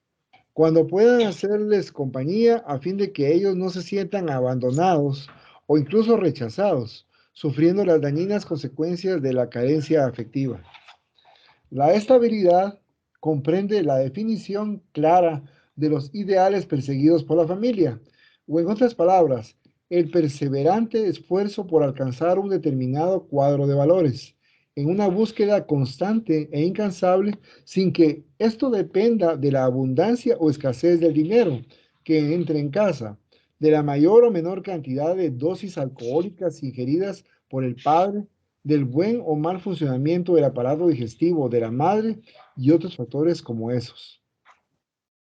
cuando puedan hacerles compañía a fin de que ellos no se sientan abandonados o incluso rechazados, sufriendo las dañinas consecuencias de la carencia afectiva. La estabilidad comprende la definición clara de los ideales perseguidos por la familia, o en otras palabras, el perseverante esfuerzo por alcanzar un determinado cuadro de valores, en una búsqueda constante e incansable, sin que esto dependa de la abundancia o escasez del dinero que entre en casa, de la mayor o menor cantidad de dosis alcohólicas ingeridas por el padre, del buen o mal funcionamiento del aparato digestivo de la madre y otros factores como esos.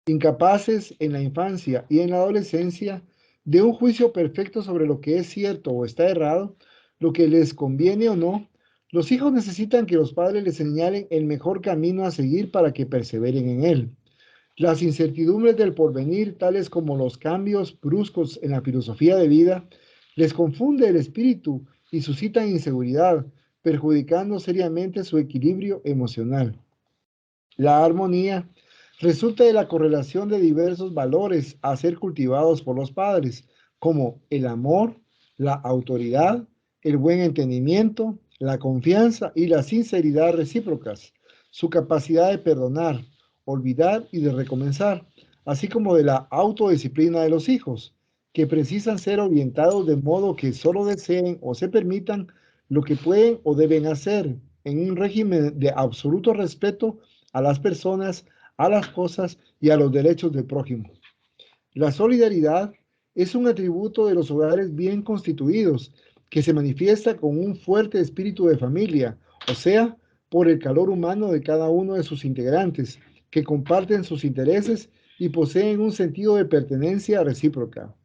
Incapaces en la infancia y en la adolescencia de un juicio perfecto sobre lo que es cierto o está errado, lo que les conviene o no, los hijos necesitan que los padres les señalen el mejor camino a seguir para que perseveren en él. Las incertidumbres del porvenir, tales como los cambios bruscos en la filosofía de vida, les confunde el espíritu y suscitan inseguridad, perjudicando seriamente su equilibrio emocional. La armonía resulta de la correlación de diversos valores a ser cultivados por los padres, como el amor, la autoridad, el buen entendimiento, la confianza y la sinceridad recíprocas, su capacidad de perdonar, olvidar y de recomenzar, así como de la autodisciplina de los hijos, que precisan ser orientados de modo que solo deseen o se permitan lo que pueden o deben hacer, en un régimen de absoluto respeto a las personas, a las cosas y a los derechos del prójimo. La solidaridad es un atributo de los hogares bien constituidos que se manifiesta con un fuerte espíritu de familia, o sea, por el calor humano de cada uno de sus integrantes, que comparten sus intereses y poseen un sentido de pertenencia recíproca.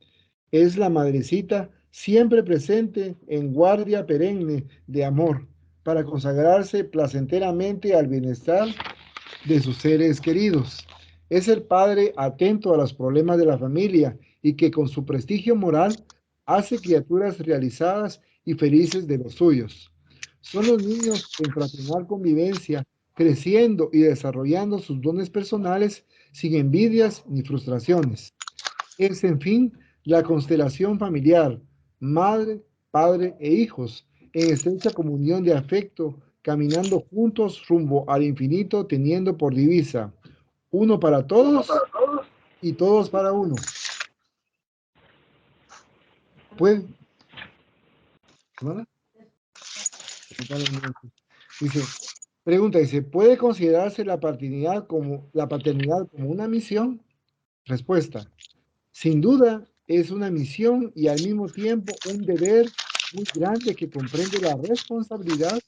Es la madrecita siempre presente en guardia perenne de amor para consagrarse placenteramente al bienestar de sus seres queridos. Es el padre atento a los problemas de la familia y que con su prestigio moral hace criaturas realizadas y felices de los suyos. Son los niños en fraternal convivencia, creciendo y desarrollando sus dones personales sin envidias ni frustraciones. Es, en fin, la constelación familiar, madre, padre e hijos, en estrecha comunión de afecto, caminando juntos rumbo al infinito, teniendo por divisa uno para todos y todos para uno. Pues, ¿verdad? Dice, pregunta, dice, ¿puede considerarse la paternidad como una misión? Respuesta, sin duda es una misión y al mismo tiempo un deber muy grande que comprende la responsabilidad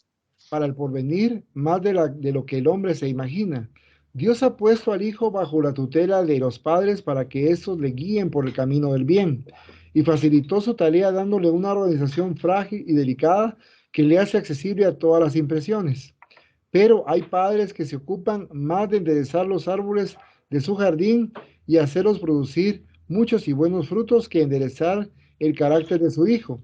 para el porvenir más de lo que el hombre se imagina. Dios ha puesto al Hijo bajo la tutela de los padres para que estos le guíen por el camino del bien y facilitó su tarea dándole una organización frágil y delicada que le hace accesible a todas las impresiones. Pero hay padres que se ocupan más de enderezar los árboles de su jardín y hacerlos producir muchos y buenos frutos que enderezar el carácter de su hijo.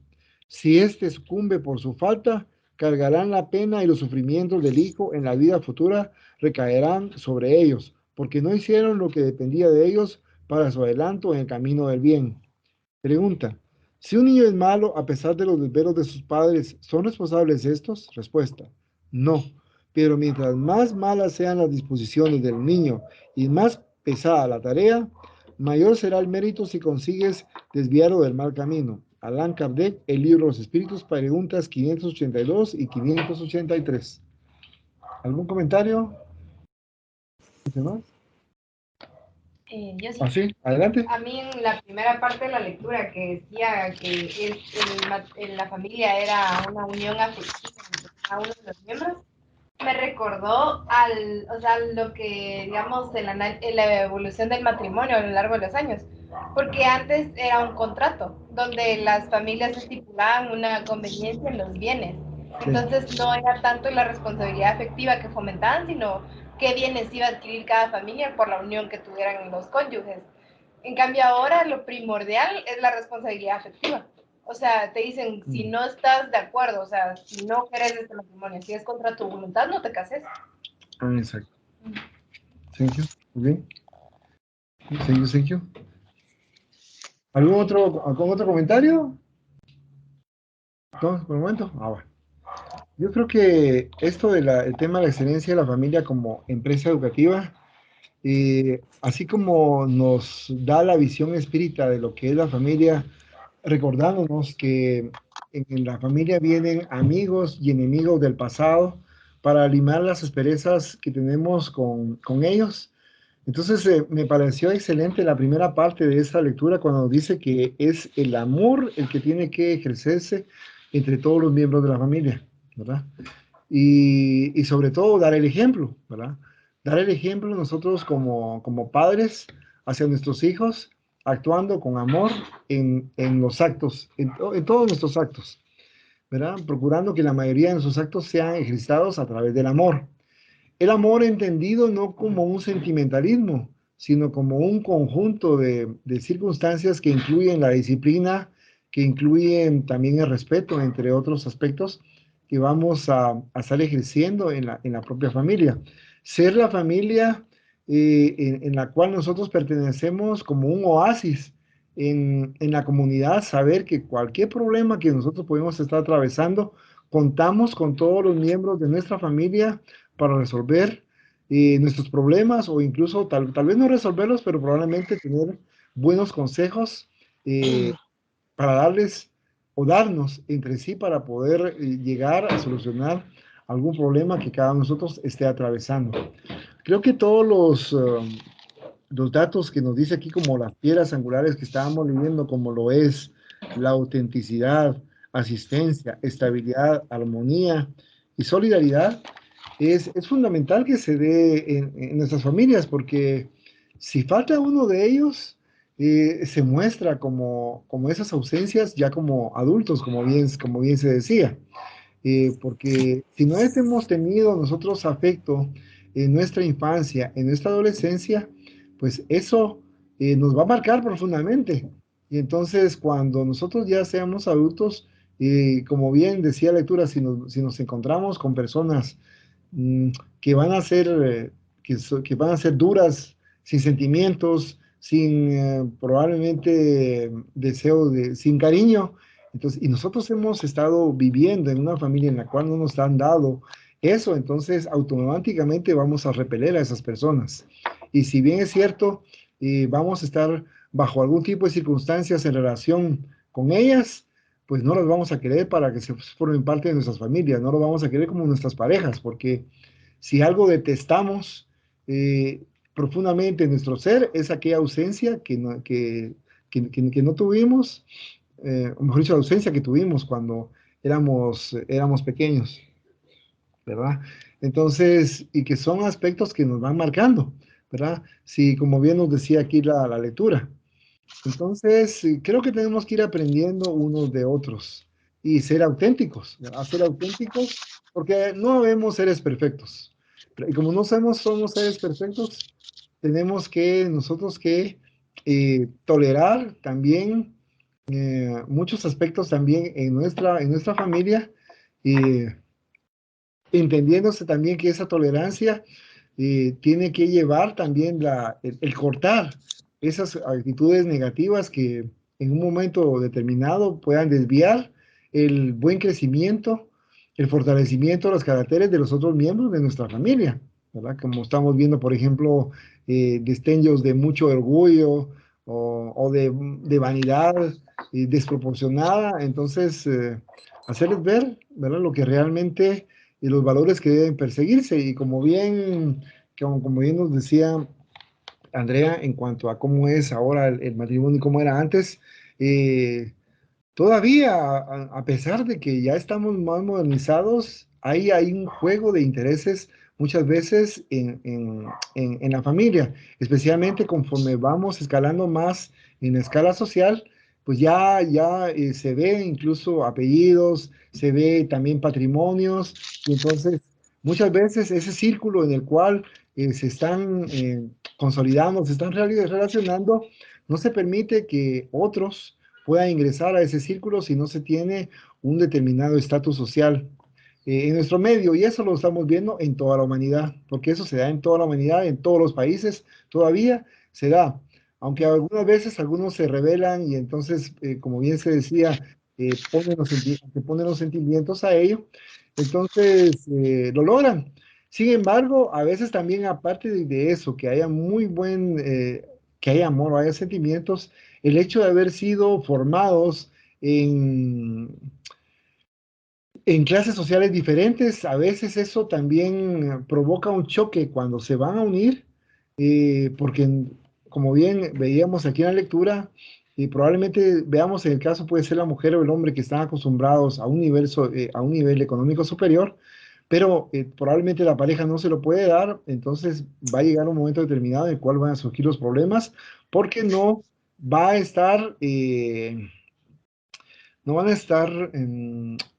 Si éste sucumbe por su falta, cargarán la pena y los sufrimientos del hijo en la vida futura recaerán sobre ellos, porque no hicieron lo que dependía de ellos para su adelanto en el camino del bien. Pregunta, si un niño es malo a pesar de los desvelos de sus padres, ¿son responsables estos? Respuesta, no. Pero mientras más malas sean las disposiciones del niño y más pesada la tarea, mayor será el mérito si consigues desviarlo del mal camino. Allan Kardec, el libro Los Espíritus, preguntas 582 y 583. ¿Algún comentario? ¿No? Yo sí. ¿Ah, sí? Adelante. A mí en la primera parte de la lectura que decía que la familia era una unión afectiva entre cada uno de los miembros, me recordó o sea, lo que, digamos, en la evolución del matrimonio a lo largo de los años. Porque antes era un contrato, donde las familias estipulaban una conveniencia en los bienes. Entonces no era tanto la responsabilidad afectiva que fomentaban, sino qué bienes iba a adquirir cada familia por la unión que tuvieran los cónyuges. En cambio ahora lo primordial es la responsabilidad afectiva. O sea, te dicen, si no estás de acuerdo, o sea, si no quieres este matrimonio, si es contra tu voluntad, no te cases. Ah, exacto. Thank you. Muy bien. Thank you. ¿Algún otro comentario? ¿No? Por el momento. Ah, bueno. Yo creo que esto el tema de la excelencia de la familia como empresa educativa, así como nos da la visión espírita de lo que es la familia, recordándonos que en la familia vienen amigos y enemigos del pasado para limar las asperezas que tenemos con ellos. Entonces, me pareció excelente la primera parte de esta lectura cuando dice que es el amor el que tiene que ejercerse entre todos los miembros de la familia, ¿verdad? Y sobre todo dar el ejemplo, ¿verdad? Dar el ejemplo nosotros como padres hacia nuestros hijos, actuando con amor en los actos, en todos nuestros actos, ¿verdad? Procurando que la mayoría de nuestros actos sean ejercitados a través del amor. El amor entendido no como un sentimentalismo, sino como un conjunto de circunstancias que incluyen la disciplina, que incluyen también el respeto, entre otros aspectos que vamos a estar ejerciendo en la propia familia. Ser la familia en la cual nosotros pertenecemos como un oasis en la comunidad, saber que cualquier problema que nosotros podemos estar atravesando, contamos con todos los miembros de nuestra familia para resolver nuestros problemas o incluso tal vez no resolverlos, pero probablemente tener buenos consejos para darles o darnos entre sí para poder llegar a solucionar algún problema que cada uno de nosotros esté atravesando. Creo que todos los datos que nos dice aquí como las piedras angulares que estábamos leyendo, como lo es la autenticidad, asistencia, estabilidad, armonía y solidaridad, es fundamental que se dé en nuestras familias, porque si falta uno de ellos, se muestra como esas ausencias ya como adultos, como bien se decía. Porque si no hemos tenido nosotros afecto en nuestra infancia, en nuestra adolescencia, pues eso nos va a marcar profundamente. Y entonces cuando nosotros ya seamos adultos, como bien decía la lectura, si nos encontramos con personas que van a ser, que van a ser duras, sin sentimientos, sin probablemente deseo sin cariño. Entonces, y nosotros hemos estado viviendo en una familia en la cual no nos han dado eso, entonces automáticamente vamos a repeler a esas personas. Y si bien es cierto, vamos a estar bajo algún tipo de circunstancias en relación con ellas, pues no las vamos a querer para que se formen parte de nuestras familias, no lo vamos a querer como nuestras parejas, porque si algo detestamos profundamente en nuestro ser, es aquella ausencia que no tuvimos, o mejor dicho, la ausencia que tuvimos cuando éramos pequeños, ¿verdad? Entonces, y que son aspectos que nos van marcando, ¿verdad? Sí, como bien nos decía aquí la lectura. Entonces, creo que tenemos que ir aprendiendo unos de otros y ser auténticos, ¿verdad? Ser auténticos, porque no habemos seres perfectos. Y como no somos seres perfectos, tenemos que nosotros que tolerar también muchos aspectos también en nuestra familia, eh, entendiéndose también que esa tolerancia tiene que llevar también el cortar esas actitudes negativas que en un momento determinado puedan desviar el buen crecimiento, el fortalecimiento de los caracteres de los otros miembros de nuestra familia, ¿verdad? Como estamos viendo, por ejemplo, destellos de mucho orgullo o de vanidad desproporcionada, entonces hacerles ver, ¿verdad? Lo que realmente y los valores que deben perseguirse. Y como bien nos decía Andrea, en cuanto a cómo es ahora el matrimonio y cómo era antes, todavía, a pesar de que ya estamos más modernizados, hay un juego de intereses muchas veces en la familia, especialmente conforme vamos escalando más en la escala social, pues ya se ve incluso apellidos, se ve también patrimonios, y entonces muchas veces ese círculo en el cual se están consolidando, se están relacionando, no se permite que otros pueda ingresar a ese círculo si no se tiene un determinado estatus social en nuestro medio. Y eso lo estamos viendo en toda la humanidad, porque eso se da en toda la humanidad, en todos los países, todavía se da. Aunque algunas veces algunos se rebelan y entonces, como bien se decía, ponen los sentimientos a ello, entonces lo logran. Sin embargo, a veces también aparte de eso, que haya que haya amor, haya sentimientos, el hecho de haber sido formados en, en clases sociales diferentes, a veces eso también provoca un choque cuando se van a unir, porque como bien veíamos aquí en la lectura, y probablemente veamos en el caso puede ser la mujer o el hombre que están acostumbrados a a un nivel económico superior, pero probablemente la pareja no se lo puede dar, entonces va a llegar un momento determinado en el cual van a surgir los problemas, porque va a estar, no van a estar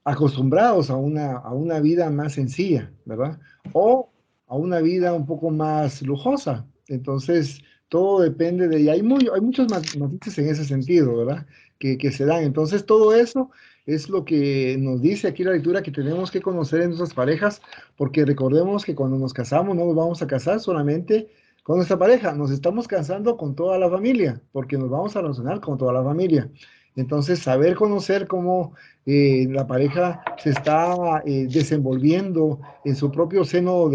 acostumbrados a una vida más sencilla, ¿verdad? O a una vida un poco más lujosa. Entonces, todo depende y hay muchos matices en ese sentido, ¿verdad? Que se dan. Entonces, todo eso es lo que nos dice aquí la lectura que tenemos que conocer en nuestras parejas, porque recordemos que cuando nos casamos no nos vamos a casar solamente con nuestra pareja, nos estamos casando con toda la familia, porque nos vamos a relacionar con toda la familia. Entonces, saber conocer cómo la pareja se está desenvolviendo en su propio seno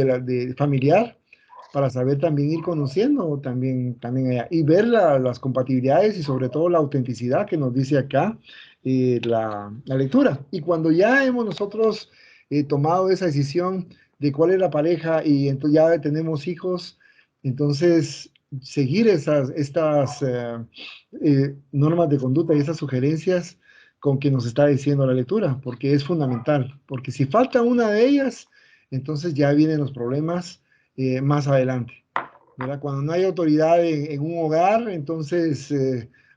familiar, para saber también ir conociendo también ella, y ver las compatibilidades y sobre todo la autenticidad que nos dice acá la lectura. Y cuando ya hemos nosotros tomado esa decisión de cuál es la pareja y entonces ya tenemos hijos, entonces seguir estas normas de conducta y esas sugerencias con que nos está diciendo la lectura, porque es fundamental, porque si falta una de ellas, entonces ya vienen los problemas más adelante, ¿verdad? Cuando no hay autoridad en un hogar, entonces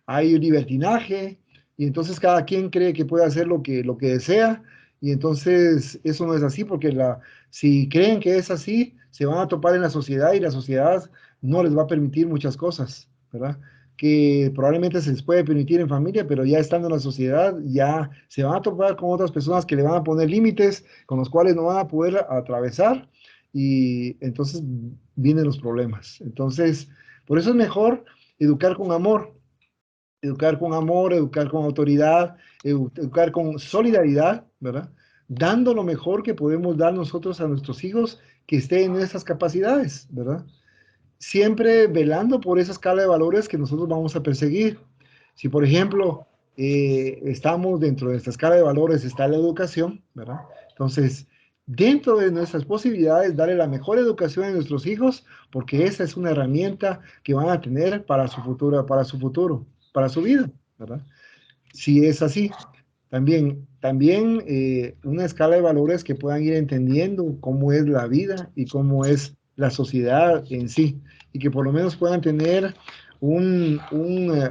hay libertinaje y entonces cada quien cree que puede hacer lo que desea y entonces eso no es así porque si creen que es así, se van a topar en la sociedad y la sociedad no les va a permitir muchas cosas, ¿verdad? Que probablemente se les puede permitir en familia, pero ya estando en la sociedad, ya se van a topar con otras personas que le van a poner límites con los cuales no van a poder atravesar y entonces vienen los problemas. Entonces, por eso es mejor educar con amor, educar con autoridad, educar con solidaridad, ¿verdad? Dando lo mejor que podemos dar nosotros a nuestros hijos que estén en nuestras capacidades, ¿verdad? Siempre velando por esa escala de valores que nosotros vamos a perseguir. Si, por ejemplo, estamos dentro de esta escala de valores, está la educación, ¿verdad? Entonces, dentro de nuestras posibilidades, darle la mejor educación a nuestros hijos, porque esa es una herramienta que van a tener para su futuro, para su vida, ¿verdad? Si es así, también una escala de valores que puedan ir entendiendo cómo es la vida y cómo es la sociedad en sí, y que por lo menos puedan tener un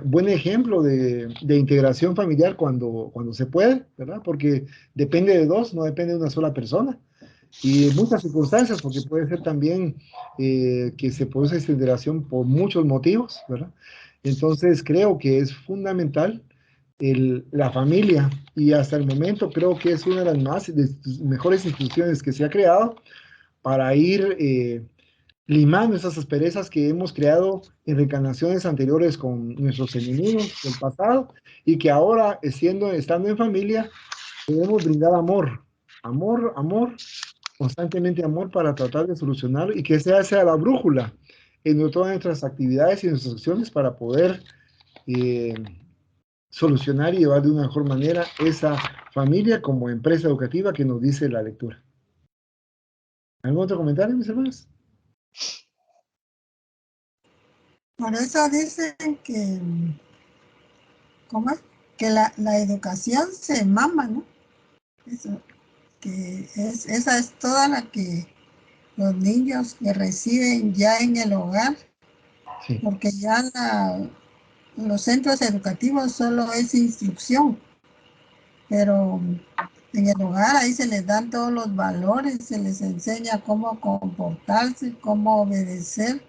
buen ejemplo de integración familiar cuando se puede, ¿verdad? Porque depende de dos, no depende de una sola persona. Y muchas circunstancias, porque puede ser también que se produce esta integración por muchos motivos, ¿verdad? Entonces creo que es fundamental la familia, y hasta el momento creo que es una de las mejores instituciones que se ha creado para ir limando esas asperezas que hemos creado en reencarnaciones anteriores con nuestros enemigos del pasado, y que ahora, estando en familia, debemos brindar amor, constantemente amor, para tratar de solucionar, y que sea la brújula en todas nuestras actividades y nuestras acciones para poder eh, solucionar y llevar de una mejor manera esa familia como empresa educativa que nos dice la lectura. ¿Algún otro comentario, mis hermanos? Por eso dicen que, ¿cómo es? Que la educación se mama, ¿no? Eso, esa es toda la que los niños que reciben ya en el hogar, Sí. porque ya los centros educativos solo es instrucción, pero en el hogar ahí se les dan todos los valores, se les enseña cómo comportarse, cómo obedecer,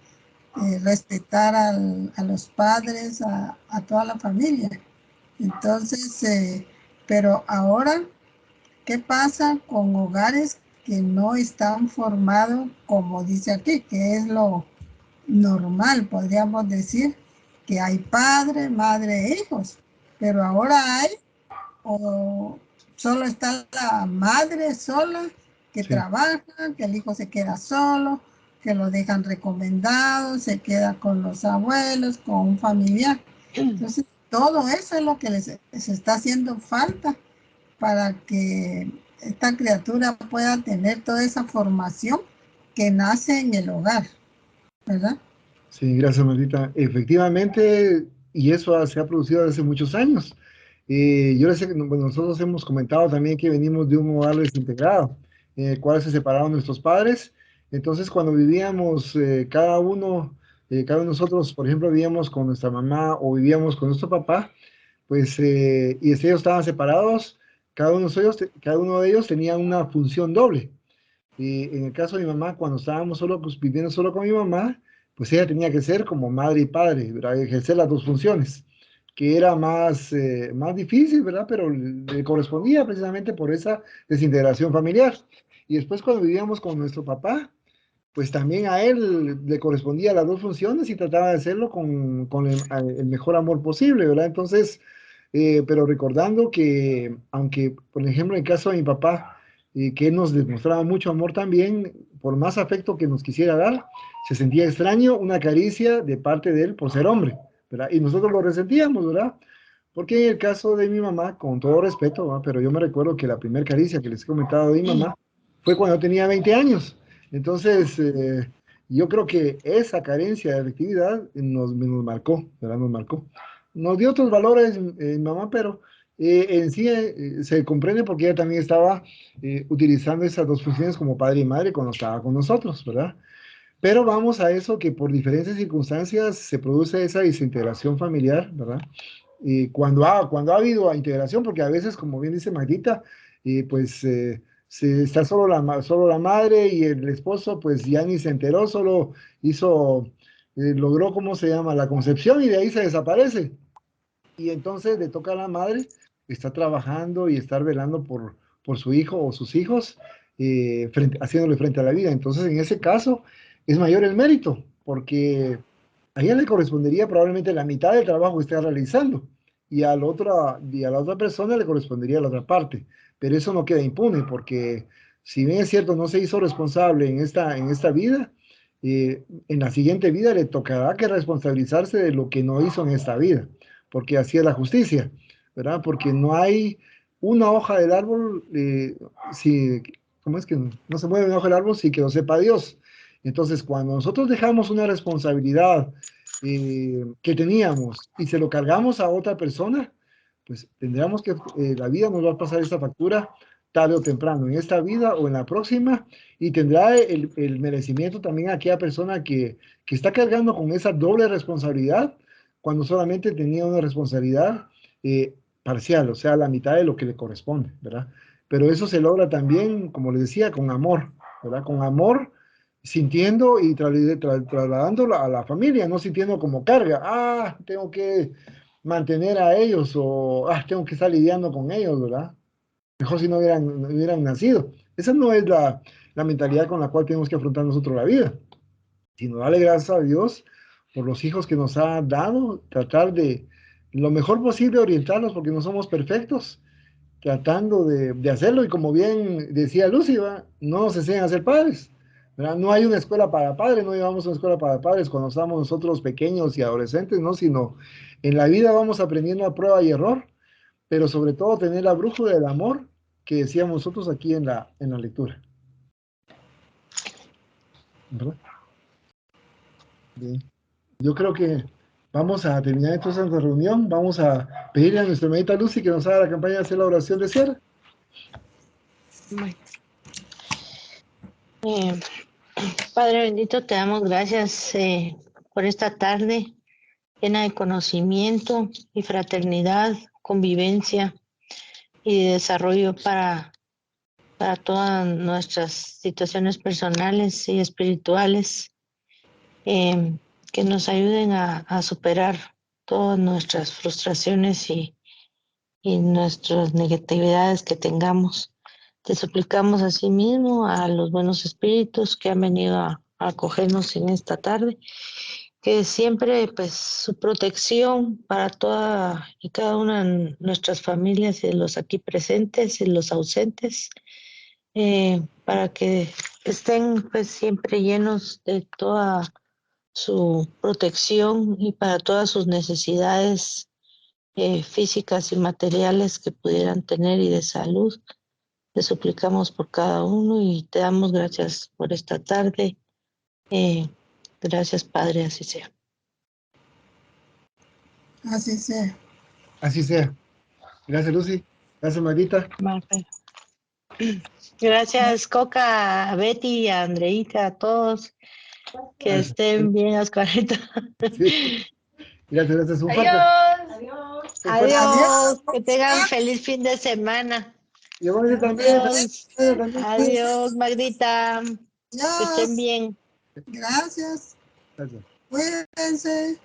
respetar a los padres, a toda la familia. Entonces, pero ahora, ¿qué pasa con hogares que no están formados, como dice aquí, que es lo normal, podríamos decir, que hay padre, madre e hijos, pero ahora hay, o solo está la madre sola que Sí. trabaja, que el hijo se queda solo, que lo dejan recomendado, se queda con los abuelos, con un familiar. Entonces, todo eso es lo que les está haciendo falta para que esta criatura pueda tener toda esa formación que nace en el hogar, ¿verdad? Sí, gracias, Martita. Efectivamente, y eso se ha producido desde hace muchos años. Yo les sé que bueno, nosotros hemos comentado también que venimos de un hogar desintegrado, en el cual se separaron nuestros padres. Entonces, cuando vivíamos cada uno de nosotros, por ejemplo, vivíamos con nuestra mamá o vivíamos con nuestro papá, pues, y ellos estaban separados, cada uno de ellos tenía una función doble. Y en el caso de mi mamá, cuando estábamos solo, pues, viviendo solo con mi mamá, pues ella tenía que ser como madre y padre, ¿verdad? Ejercer las dos funciones, que era más difícil, ¿verdad? Pero le correspondía precisamente por esa desintegración familiar. Y después, cuando vivíamos con nuestro papá, pues también a él le correspondía las dos funciones, y trataba de hacerlo con el mejor amor posible, ¿verdad? Entonces, pero recordando que, aunque, por ejemplo, en el caso de mi papá, que él nos demostraba mucho amor también, por más afecto que nos quisiera dar, se sentía extraño una caricia de parte de él por ser hombre, ¿verdad? Y nosotros lo resentíamos, ¿verdad? Porque en el caso de mi mamá, con todo respeto, ¿verdad? Pero yo me recuerdo que la primera caricia que les he comentado de mi mamá fue cuando yo tenía 20 años. Entonces, yo creo que esa carencia de afectividad nos marcó, ¿verdad? Nos marcó. Nos dio otros valores, mamá, pero en sí se comprende porque ella también estaba utilizando esas dos funciones como padre y madre cuando estaba con nosotros, ¿verdad? Pero vamos a eso, que por diferentes circunstancias se produce esa desintegración familiar, ¿verdad? Y cuando ha habido integración, porque a veces, como bien dice Magdita, pues está solo la madre, y el esposo pues ya ni se enteró, solo logró, ¿cómo se llama?, la concepción, y de ahí se desaparece. Y entonces le toca a la madre estar trabajando y estar velando por su hijo o sus hijos, haciéndole frente a la vida. Entonces, en ese caso, es mayor el mérito, porque a ella le correspondería probablemente la mitad del trabajo que esté realizando, y a la otra persona le correspondería la otra parte. Pero eso no queda impune, porque si bien es cierto, no se hizo responsable en esta vida, en la siguiente vida le tocará que responsabilizarse de lo que no hizo en esta vida, porque así es la justicia. ¿verdad? Porque no hay una hoja del árbol, ¿cómo es que no se mueve una hoja del árbol sin que lo sepa Dios? Entonces, cuando nosotros dejamos una responsabilidad que teníamos y se lo cargamos a otra persona, pues tendríamos que, la vida nos va a pasar esta factura tarde o temprano, en esta vida o en la próxima, y tendrá el merecimiento también a aquella persona que está cargando con esa doble responsabilidad, cuando solamente tenía una responsabilidad parcial, o sea, la mitad de lo que le corresponde, ¿verdad? Pero eso se logra también, como les decía, con amor, ¿verdad? Con amor, sintiendo y trasladándolo a la familia, no sintiendo como carga, tengo que mantener a ellos o tengo que estar lidiando con ellos, ¿verdad? Mejor si no hubieran nacido. Esa no es la mentalidad con la cual tenemos que afrontar nosotros la vida, sino darle gracias a Dios por los hijos que nos ha dado, tratar de lo mejor posible orientarlos porque no somos perfectos, tratando de hacerlo y como bien decía Lucy, ¿va? No nos enseñan a ser padres, ¿verdad? No hay una escuela para padres, no llevamos una escuela para padres cuando estamos nosotros pequeños y adolescentes, ¿no? Sino en la vida vamos aprendiendo a prueba y error, pero sobre todo tener la brújula del amor que decíamos nosotros aquí en la lectura. ¿Verdad? Bien. Yo creo que vamos a terminar entonces nuestra reunión. Vamos a pedirle a nuestra hermanita Lucy que nos haga la campaña de hacer la oración de cierre. Padre bendito, te damos gracias por esta tarde llena de conocimiento y fraternidad, convivencia y desarrollo para todas nuestras situaciones personales y espirituales, que nos ayuden a superar todas nuestras frustraciones y nuestras negatividades que tengamos. Te suplicamos asimismo a los buenos espíritus que han venido a acogernos en esta tarde, que siempre pues su protección para toda y cada una de nuestras familias y de los aquí presentes y los ausentes, para que estén pues siempre llenos de toda su protección y para todas sus necesidades físicas y materiales que pudieran tener y de salud. Te suplicamos por cada uno y te damos gracias por esta tarde. Gracias, Padre, así sea. Así sea. Así sea. Gracias, Lucy. Gracias, Marita. Gracias, Coca, a Betty, a Andreita, a todos. Que Gracias. estén bien, Oscarito. Sí. Gracias. Un fuerte. Adiós. Adiós. Un fuerte. Adiós, que tengan Adiós. feliz fin de semana. Y vamos también. Adiós, También. adiós, Magdita. Que estén Adiós. bien. Gracias. Gracias. Cuídense.